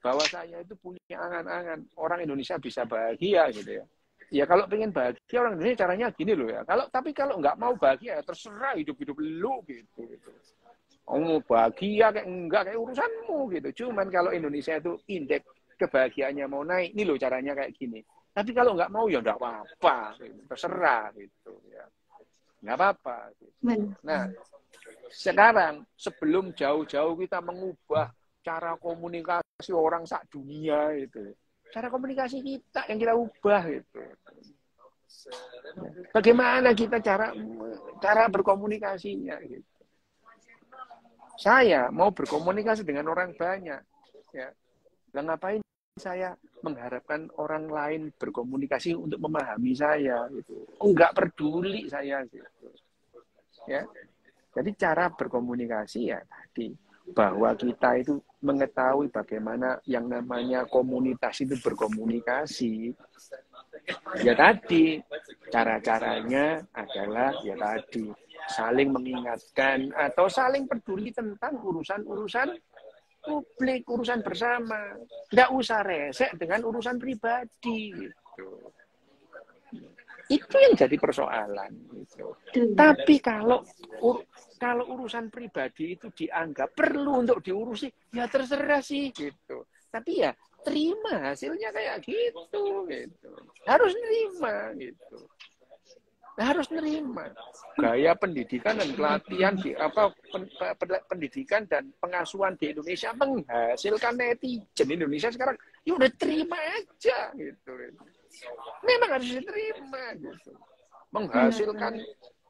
Speaker 2: Bahwa saya itu punya angan-angan. Orang Indonesia bisa bahagia gitu ya. Ya kalau pengen bahagia orang Indonesia caranya gini loh ya. Tapi kalau nggak mau bahagia ya terserah hidup lu gitu. Mau bahagia kayak enggak kayak urusanmu gitu. Cuman kalau Indonesia itu indeks kebahagiaannya mau naik, ini loh caranya kayak gini. Tapi kalau nggak mau ya nggak apa-apa, gitu. Terserah gitu ya. Nggak apa-apa. Gitu. Nah sekarang sebelum jauh-jauh kita mengubah cara komunikasi orang sak dunia itu. Cara komunikasi kita yang kita ubah gitu. Bagaimana kita cara berkomunikasinya gitu. Saya mau berkomunikasi dengan orang banyak ya. Dan ngapain saya mengharapkan orang lain berkomunikasi untuk memahami saya gitu. Enggak peduli saya gitu. Ya. Jadi cara berkomunikasi ya tadi bahwa kita itu mengetahui bagaimana yang namanya komunitas itu berkomunikasi. Ya tadi, cara-caranya adalah ya tadi, saling mengingatkan atau saling peduli tentang urusan-urusan publik, urusan bersama. Nggak usah resek dengan urusan pribadi. Gitu. Itu yang jadi persoalan. Gitu. Tapi kalau urusan pribadi itu dianggap perlu untuk diurusi, ya terserah sih gitu. Tapi ya terima hasilnya kayak gitu. Harus nerima gitu. harus nerima gaya pendidikan dan pelatihan di pendidikan dan pengasuhan di Indonesia menghasilkan netizen Indonesia sekarang. Ya udah terima aja gitu. Memang harus diterima gitu. Menghasilkan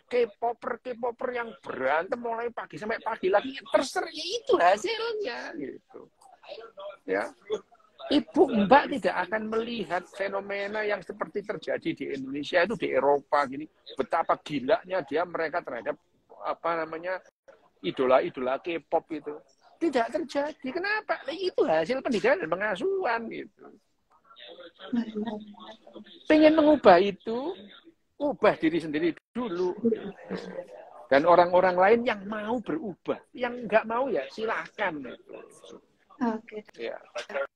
Speaker 2: K-popper yang berantem mulai pagi sampai pagi lagi, terserah, itu hasilnya gitu. Ya. Ibu Mbak tidak akan melihat fenomena yang seperti terjadi di Indonesia itu di Eropa gini, betapa gilanya mereka terhadap idola-idola K-pop itu. Tidak terjadi. Kenapa? Itu hasil pendidikan dan pengasuhan gitu. Pengen mengubah itu, ubah diri sendiri dulu. Dan orang-orang lain yang mau berubah, yang nggak mau ya silakan.
Speaker 1: Oke.
Speaker 2: Ya.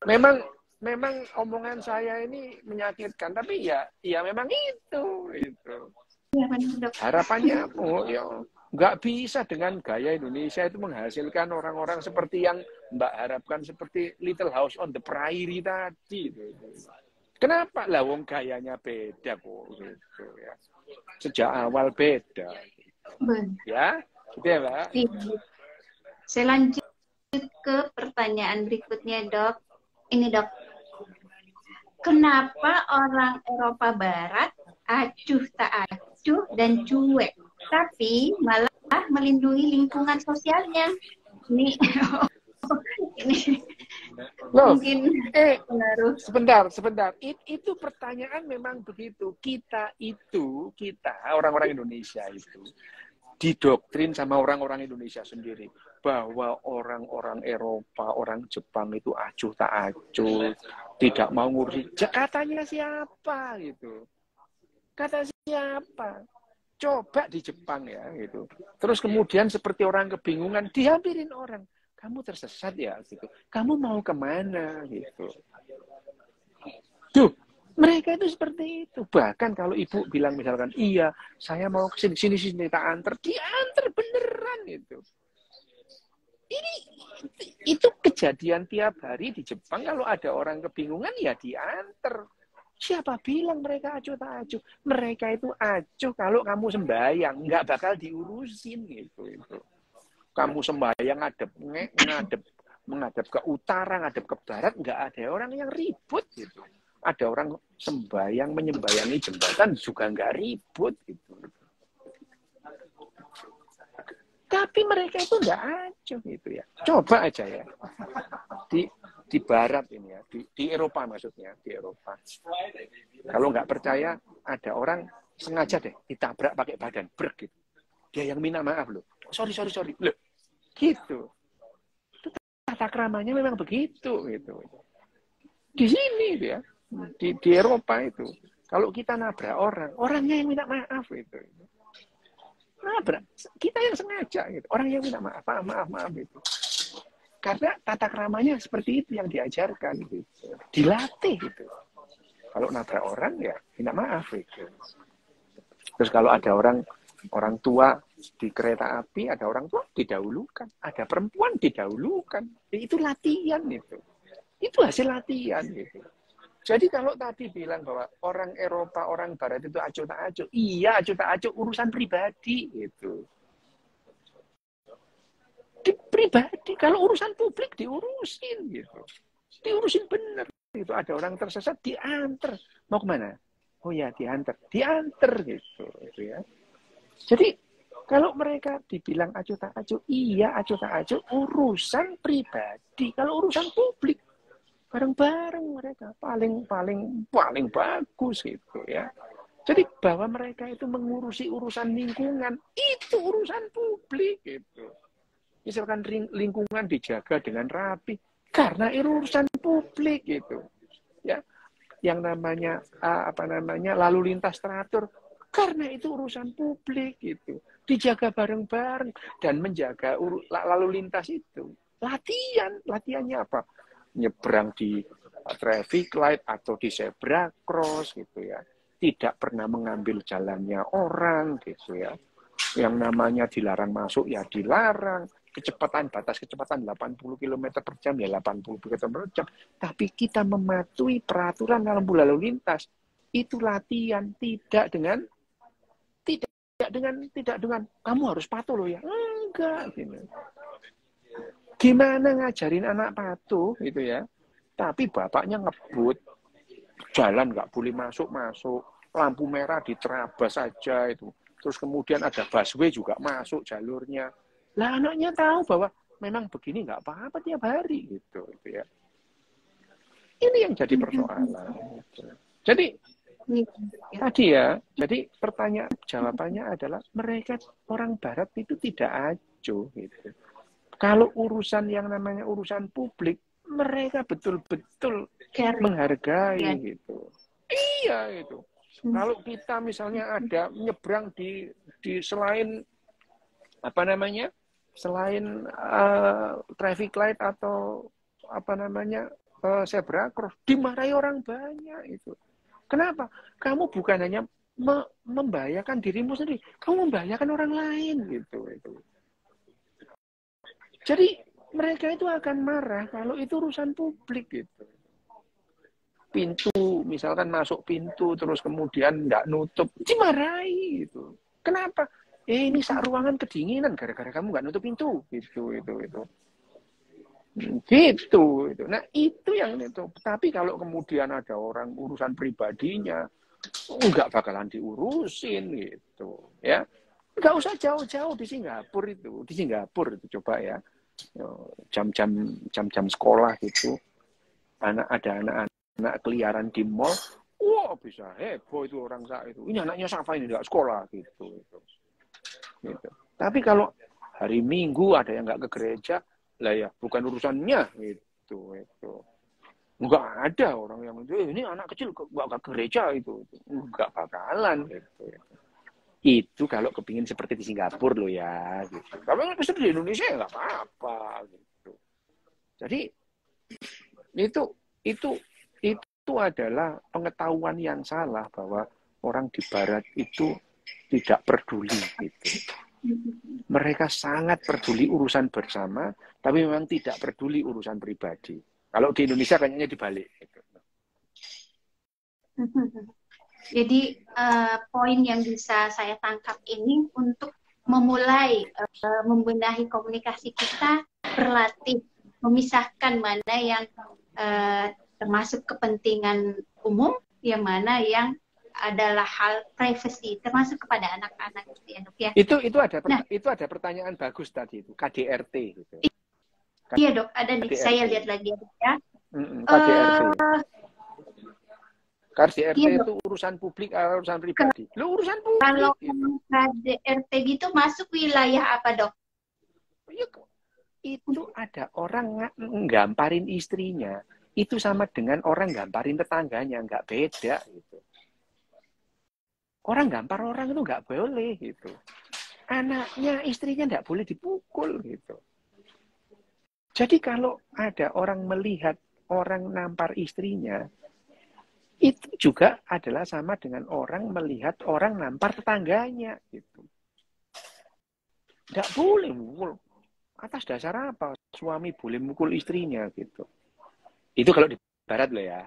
Speaker 2: Memang omongan saya ini menyakitkan, tapi ya memang itu.
Speaker 1: Ya, benar,
Speaker 2: harapannya ya nggak bisa dengan gaya Indonesia itu menghasilkan orang-orang seperti yang Mbak harapkan, seperti Little House on the Prairie tadi. Kenapa? Lah wong gayanya beda kok gitu ya. Sejak awal beda. Ya, gitu ya, Mbak.
Speaker 1: Saya lanjut ke pertanyaan berikutnya, Dok. Ini, Dok. Kenapa orang Eropa Barat acuh tak acuh dan cuek, tapi malah melindungi lingkungan sosialnya? Ini mungkin
Speaker 2: sebentar. Itu pertanyaan memang begitu. Kita orang-orang Indonesia itu didoktrin sama orang-orang Indonesia sendiri bahwa orang-orang Eropa, orang Jepang itu acuh tak acuh, tidak mau ngurusin. Katanya siapa gitu? Kata siapa? Coba di Jepang ya gitu. Terus kemudian seperti orang kebingungan, dihampirin orang. Kamu tersesat ya gitu. Kamu mau kemana gitu. Tuh, mereka itu seperti itu. Bahkan kalau ibu bilang misalkan, iya, saya mau ke sini tak antar, diantar beneran itu. Itu kejadian tiap hari di Jepang. Kalau ada orang kebingungan ya diantar. Siapa bilang mereka acuh tak acuh? Mereka itu acuh kalau kamu sembahyang, nggak bakal diurusin gitu. Kamu sembahyang menghadap ke utara, ngadep ke barat, nggak ada orang yang ribut gitu. Ada orang sembahyang menyembayangi jembatan juga nggak ribut gitu. Tapi mereka itu nggak acuh gitu ya. Coba aja ya. Di barat ini ya, di Eropa maksudnya, di Eropa. Kalau nggak percaya, ada orang sengaja deh ditabrak pakai badan, brek gitu. Dia yang minta maaf loh. Sorry. Loh, gitu. Itu tata keramanya memang begitu gitu. Di sini ya, di Eropa itu. Kalau kita nabrak orangnya yang minta maaf gitu. Nabrak, kita yang sengaja gitu. Orang yang minta maaf gitu. Karena tata keramanya seperti itu yang diajarkan gitu. Dilatih gitu. Kalau nabrak orang ya minta maaf gitu. Terus kalau ada orang tua di kereta api, ada orang tua didahulukan, ada perempuan didahulukan. Itu latihan itu. Itu hasil latihan gitu. Jadi kalau tadi bilang bahwa orang Eropa, orang Barat itu acuh tak acuh, iya acuh tak acuh urusan pribadi gitu. Pribadi, kalau urusan publik diurusin gitu. Diurusin bener. Itu ada orang tersesat diantar. Mau kemana? Oh ya diantar gitu ya. Jadi kalau mereka dibilang acuh tak acuh, iya acuh tak acuh urusan pribadi. Kalau urusan publik bareng-bareng mereka paling bagus gitu ya. Jadi bahwa mereka itu mengurusi urusan lingkungan, itu urusan publik gitu. Misalkan lingkungan dijaga dengan rapi karena itu urusan publik gitu. Ya. Yang namanya lalu lintas teratur karena itu urusan publik gitu. Dijaga bareng-bareng dan menjaga lalu lintas itu. Latihannya apa? Nyebrang di traffic light atau di zebra cross gitu ya. Tidak pernah mengambil jalannya orang gitu ya. Yang namanya dilarang masuk ya dilarang. Batas kecepatan 80 km per jam ya 80 km per jam. Tapi kita mematuhi peraturan lalu lintas. Itu latihan, tidak dengan tidak dengan kamu harus patuh loh ya. Enggak gitu. Gimana ngajarin anak patuh gitu ya. Tapi bapaknya ngebut, jalan nggak boleh masuk, lampu merah diterabas saja itu. Terus kemudian ada busway juga masuk jalurnya. Lah anaknya tahu bahwa memang begini nggak apa-apa tiap hari gitu ya. Ini yang jadi persoalan. Gitu. Jadi tadi ya, jadi pertanyaan jawabannya adalah mereka orang Barat itu tidak acuh gitu. Kalau urusan yang namanya urusan publik, mereka betul-betul menghargai gitu. Iya itu. Kalau kita misalnya ada nyebrang di selain apa namanya, selain traffic light atau apa namanya zebra cross, dimarahi orang banyak itu. Kenapa? Kamu bukan hanya membahayakan dirimu sendiri, kamu membahayakan orang lain gitu. Jadi mereka itu akan marah kalau itu urusan publik gitu. Pintu, misalkan masuk pintu terus kemudian nggak nutup, dimarahi gitu. Kenapa? Ini sak ruangan kedinginan gara-gara kamu nggak nutup pintu gitu. Gitu. Nah itu yang itu. Tapi kalau kemudian ada orang urusan pribadinya, nggak bakalan diurusin gitu, ya. Nggak usah jauh-jauh di Singapura itu. Di Singapura itu coba ya, jam-jam sekolah gitu, ada anak-anak keliaran di mall, wah bisa heboh itu orang itu. Ini anaknya Safa ini nggak sekolah gitu. Tapi kalau hari Minggu ada yang nggak ke gereja, lah ya bukan urusannya gitu. Nggak ada orang yang ini anak kecil nggak ke gereja itu nggak bakalan gitu. Itu kalau kepingin seperti di Singapura loh ya gitu. Tapi di Indonesia ya nggak apa-apa gitu. Jadi itu adalah pengetahuan yang salah bahwa orang di Barat itu tidak peduli gitu. Mereka sangat peduli urusan bersama, tapi memang tidak peduli urusan pribadi. Kalau di Indonesia kayaknya dibalik. Gitu.
Speaker 1: Jadi poin yang bisa saya tangkap ini untuk memulai membenahi komunikasi kita, berlatih memisahkan mana yang termasuk kepentingan umum, yang mana yang adalah hal privasi, termasuk kepada anak-anak gitu ya, Dok ya.
Speaker 2: Itu ada pertanyaan bagus tadi itu KDRT gitu.
Speaker 1: Iya Dok, ada nih, saya lihat lagi ya.
Speaker 2: KDRT. KDRT
Speaker 1: Iya,
Speaker 2: itu urusan publik atau urusan pribadi? Lo urusan publik.
Speaker 1: Kalau gitu. KDRT gitu masuk wilayah apa Dok?
Speaker 2: Itu ada orang nggamparin istrinya, itu sama dengan orang nggamparin tetangganya, nggak beda gitu. Orang gampar orang itu nggak boleh gitu. Anaknya, istrinya nggak boleh dipukul gitu. Jadi kalau ada orang melihat orang nampar istrinya, itu juga adalah sama dengan orang melihat orang nampar tetangganya gitu. Nggak boleh mukul. Atas dasar apa suami boleh mukul istrinya gitu. Itu kalau di Barat loh ya.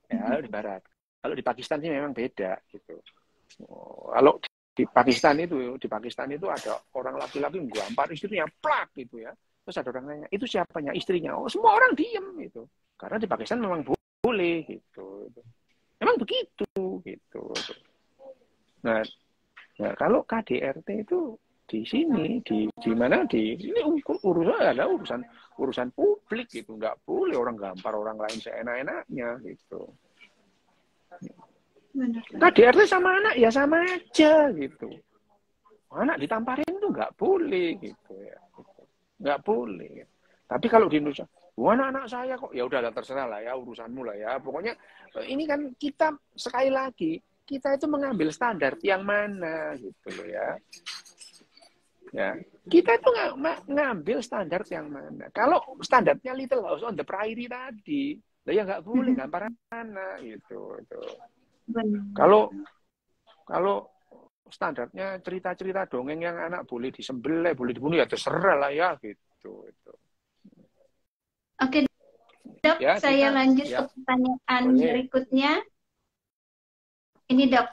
Speaker 2: Ya, di Barat. Kalau di Pakistan sih memang beda gitu. Kalau di Pakistan itu ada orang laki-laki gampar istrinya plak gitu ya. Terus ada orang nanya, itu siapanya? Istrinya. Oh, semua orang diem gitu. Karena di Pakistan memang boleh gitu. Memang begitu gitu. Nah, kalau KDRT itu di sini di mana ini urusan publik gitu, nggak boleh orang gampar orang lain seenak-enaknya gitu. KDRT sama anak ya sama aja gitu. Anak ditamparin itu nggak boleh gitu ya. Nggak boleh. Tapi kalau di Indonesia, anak-anak saya kok, ya udah terserah lah ya, urusanmu lah ya. Pokoknya ini kan kita sekali lagi kita itu mengambil standar yang mana gitu loh ya. Ya, kita itu ngambil standar yang mana. Kalau standarnya Little House on the Prairie tadi, ya nggak boleh gampar anak gitu. Kalau standarnya cerita-cerita dongeng yang anak boleh disembelih, boleh dibunuh ya terserah lah ya gitu.
Speaker 1: Oke, Dok, ya, saya lanjut ke pertanyaan berikutnya. Ini Dok,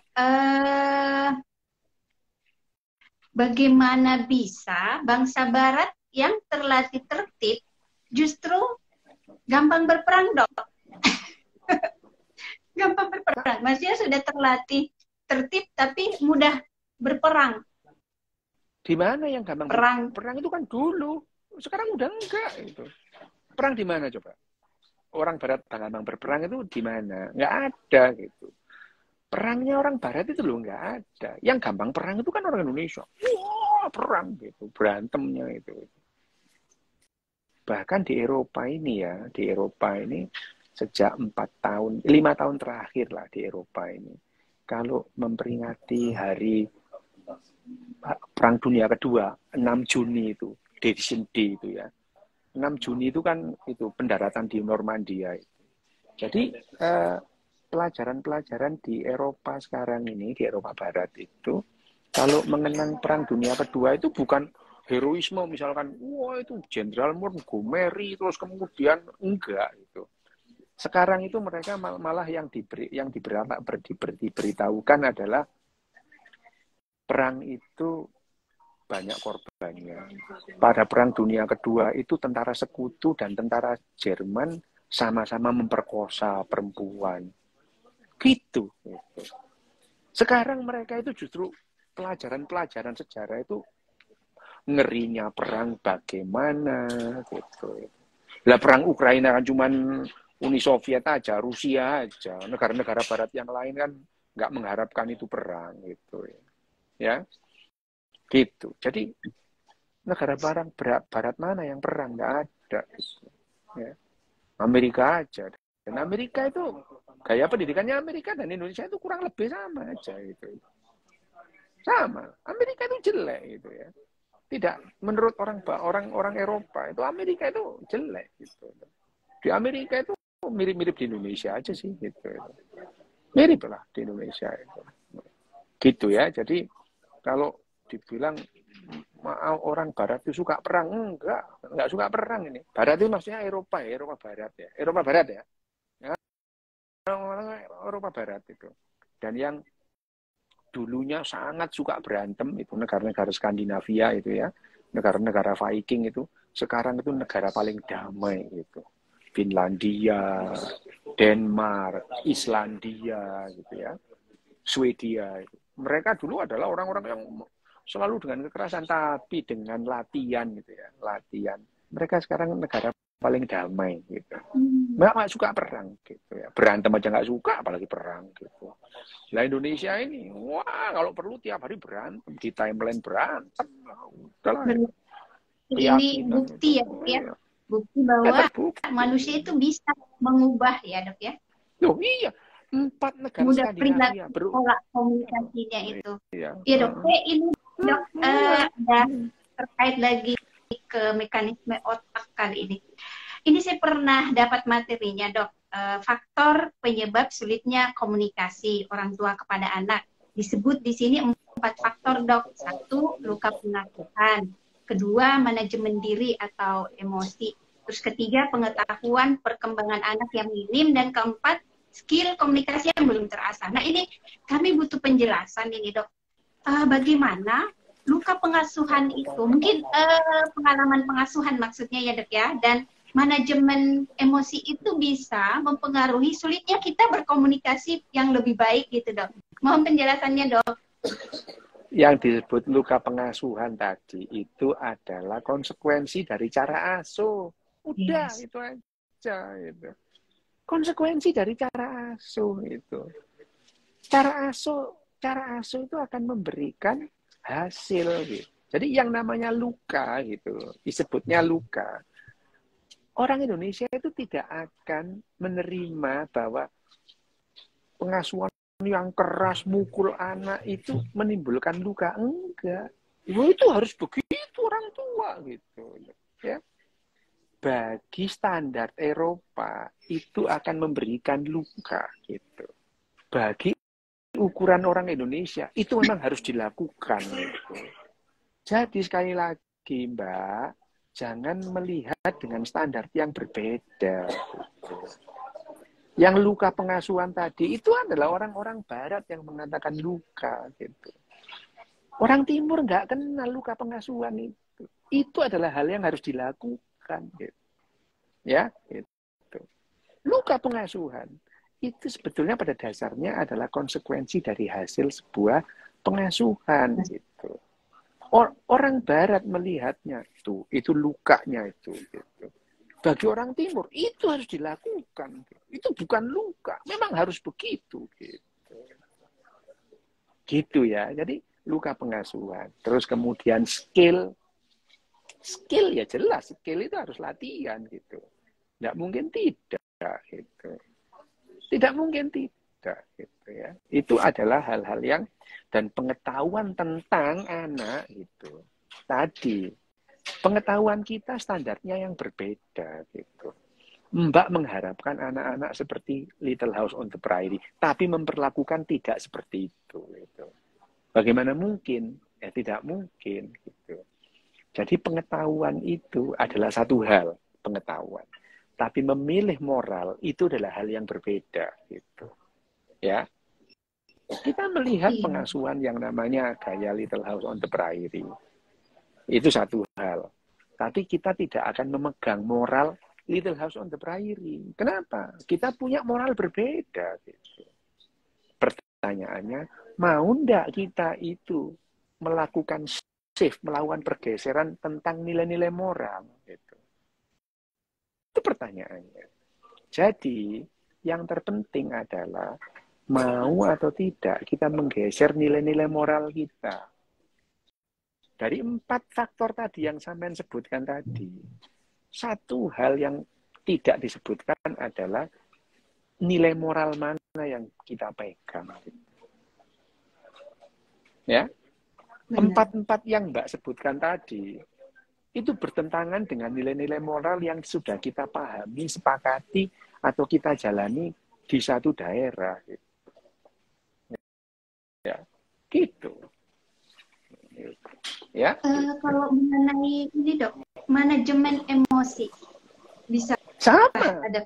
Speaker 1: bagaimana bisa bangsa Barat yang terlatih tertib justru gampang berperang, Dok? Gampang berperang. Maksudnya sudah terlatih tertib tapi mudah berperang.
Speaker 2: Di mana yang gampang
Speaker 1: Perang.
Speaker 2: Perang itu kan dulu. Sekarang udah enggak itu. Perang di mana coba? Orang Barat gampang berperang itu di mana? Nggak ada gitu. Perangnya orang Barat itu loh nggak ada. Yang gampang perang itu kan orang Indonesia. Wah, perang gitu. Berantemnya itu. Bahkan di Eropa ini ya, di Eropa ini sejak 5 tahun terakhir lah di Eropa ini. Kalau memperingati hari Perang Dunia Kedua, 6 Juni itu, Decision Day itu ya. 6 Juni itu kan itu pendaratan di Normandia. Jadi pelajaran-pelajaran di Eropa sekarang ini, di Eropa Barat itu, kalau mengenang Perang Dunia Kedua itu bukan heroisme misalkan, wah itu Jenderal Montgomery, terus kemudian enggak itu. Sekarang itu mereka malah yang diberitahukan adalah perang itu banyak korbannya. Pada Perang Dunia Kedua itu tentara sekutu dan tentara Jerman sama-sama memperkosa perempuan. Gitu. Sekarang mereka itu justru pelajaran-pelajaran sejarah itu ngerinya perang bagaimana gitu. Lah perang Ukraina kan cuman Uni Soviet aja, Rusia aja, negara-negara Barat yang lain kan nggak mengharapkan itu perang gitu ya, gitu. Jadi negara Barat mana yang perang nggak ada, gitu. Ya. Amerika aja, dan Amerika itu gaya pendidikannya Amerika dan Indonesia itu kurang lebih sama aja gitu, sama. Amerika itu jelek gitu ya. Tidak, menurut orang Eropa itu Amerika itu jelek gitu. Di Amerika itu mirip-mirip di Indonesia aja sih gitu. Mirip lah di Indonesia itu. Gitu ya. Jadi kalau dibilang orang Barat itu suka perang, enggak suka perang ini. Barat itu maksudnya Eropa ya, Eropa Barat ya. Eropa Barat ya. Eropa Barat itu. Dan yang dulunya sangat suka berantem itu negara-negara Skandinavia itu ya, negara-negara Viking itu, sekarang itu negara paling damai gitu. Finlandia, Denmark, Islandia gitu ya, Swedia itu. Mereka dulu adalah orang-orang yang selalu dengan kekerasan tapi dengan latihan gitu ya, latihan. Mereka sekarang negara paling damai gitu. Nggak suka perang gitu ya. Berantem aja nggak suka, apalagi perang gitu. Lah Indonesia ini, wah kalau perlu tiap hari berantem, di timeline berantem. Udahlah.
Speaker 1: Ini bukti ya. Bukti bahwa manusia itu bisa mengubah ya dok ya.
Speaker 2: Loh iya, 4 negara
Speaker 1: mudah
Speaker 2: Skandinavia
Speaker 1: pola komunikasinya itu. Iya dok, ini dok ada terkait lagi ke mekanisme otak kali ini. Ini saya pernah dapat materinya dok, faktor penyebab sulitnya komunikasi orang tua kepada anak. Disebut di sini 4 faktor dok. 1, luka pengasuhan. 2, manajemen diri atau emosi. Terus 3, pengetahuan perkembangan anak yang minim. Dan 4, skill komunikasi yang belum terasah. Nah ini kami butuh penjelasan ini dok. Bagaimana luka pengasuhan itu, mungkin pengalaman pengasuhan maksudnya ya dok ya, dan manajemen emosi itu bisa mempengaruhi sulitnya kita berkomunikasi yang lebih baik gitu dok. Mohon penjelasannya dok.
Speaker 2: Yang disebut luka pengasuhan tadi itu adalah konsekuensi dari cara asuh. Udah, yes. Itu aja. Gitu. Konsekuensi dari cara asuh itu. Cara asuh itu akan memberikan hasil. Gitu. Jadi yang namanya luka gitu, disebutnya luka. Orang Indonesia itu tidak akan menerima bahwa pengasuhan yang keras mukul anak itu menimbulkan luka. Enggak. Itu harus begitu orang tua gitu. Ya. Bagi standar Eropa itu akan memberikan luka gitu. Bagi ukuran orang Indonesia itu memang harus dilakukan gitu. Jadi sekali lagi Mbak, jangan melihat dengan standar yang berbeda. Yang luka pengasuhan tadi itu adalah orang-orang Barat yang mengatakan luka gitu. Orang Timur nggak kenal luka pengasuhan itu. Itu adalah hal yang harus dilakukan. Gitu. Ya, gitu. Luka pengasuhan itu sebetulnya pada dasarnya adalah konsekuensi dari hasil sebuah pengasuhan. Gitu. Orang Barat melihatnya itu lukanya itu. Gitu. Bagi orang Timur itu harus dilakukan. Itu bukan luka, memang harus begitu. Gitu ya. Jadi luka pengasuhan. Terus kemudian skill ya jelas, skill itu harus latihan gitu. Tidak mungkin tidak gitu. Tidak mungkin tidak gitu ya. Itu adalah hal-hal yang dan pengetahuan tentang anak itu. Tadi pengetahuan kita standarnya yang berbeda gitu. Mbak mengharapkan anak-anak seperti Little House on the Prairie, tapi memperlakukan tidak seperti itu gitu. Bagaimana mungkin? Ya tidak mungkin gitu. Jadi pengetahuan itu adalah satu hal, pengetahuan. Tapi memilih moral itu adalah hal yang berbeda gitu. Ya. Kita melihat pengasuhan yang namanya gaya Little House on the Prairie. Itu satu hal. Tapi kita tidak akan memegang moral Little House on the Prairie. Kenapa? Kita punya moral berbeda gitu. Pertanyaannya, mau ndak kita itu melakukan shift, melakukan pergeseran tentang nilai-nilai moral gitu. Itu pertanyaannya. Jadi, yang terpenting adalah mau atau tidak kita menggeser nilai-nilai moral kita. Dari 4 faktor tadi yang sampean sebutkan tadi, satu hal yang tidak disebutkan adalah nilai moral mana yang kita pegang. Ya, 4 yang Mbak sebutkan tadi itu bertentangan dengan nilai-nilai moral yang sudah kita pahami, sepakati, atau kita jalani di satu daerah. Ya, gitu. Ya.
Speaker 1: Kalau mengenai ini dok, manajemen emosi bisa
Speaker 2: sama.
Speaker 1: ada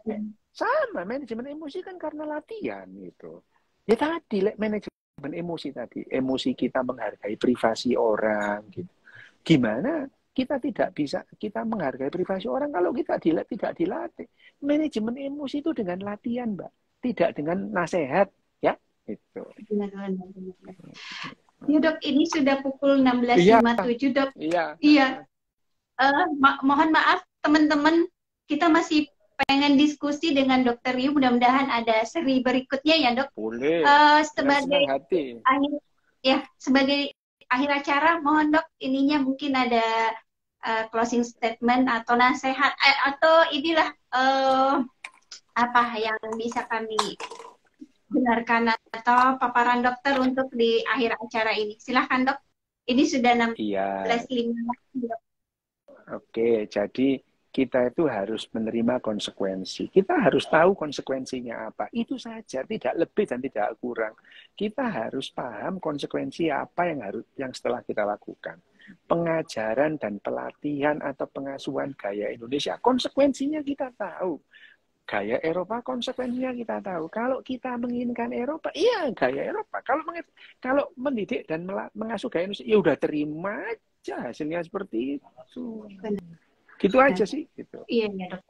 Speaker 2: Sama, manajemen emosi kan karena latihan gitu. Ya tadi manajemen emosi tadi, emosi kita menghargai privasi orang gitu. Gimana kita tidak bisa kita menghargai privasi orang kalau kita tidak dilatih. Manajemen emosi itu dengan latihan, Mbak, tidak dengan nasihat, ya. Itu.
Speaker 1: Benar. Ya dok, ini sudah pukul 16.57 dok. Iya. Mohon maaf teman-teman, kita masih pengen diskusi dengan Dokter Ryu. Mudah-mudahan ada seri berikutnya ya dok.
Speaker 2: Boleh.
Speaker 1: Sebagai akhir acara, mohon dok, ininya mungkin ada closing statement atau nasihat atau inilah apa yang bisa kami benarkan atau paparan dokter untuk di akhir acara ini. Silahkan dok. Ini sudah 16.05.
Speaker 2: Oke, jadi kita itu harus menerima konsekuensi. Kita harus tahu konsekuensinya apa. Itu saja, tidak lebih dan tidak kurang. Kita harus paham konsekuensi apa yang setelah kita lakukan. Pengajaran dan pelatihan atau pengasuhan gaya Indonesia, konsekuensinya kita tahu. Gaya Eropa konsekuensinya kita tahu. Kalau kita menginginkan Eropa, iya gaya Eropa. Kalau mendidik dan mengasuh gaya Indonesia, ya udah terima aja hasilnya seperti itu. Gitu aja sih. Gitu.
Speaker 1: Iya ya dok.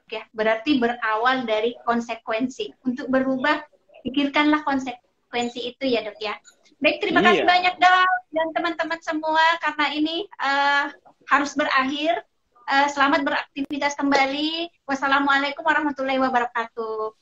Speaker 1: Ya, berarti berawal dari konsekuensi. Untuk berubah, pikirkanlah konsekuensi itu ya dok ya. Baik, terima kasih banyak dok dan teman-teman semua karena ini harus berakhir. Selamat beraktivitas kembali. Wassalamualaikum warahmatullahi wabarakatuh.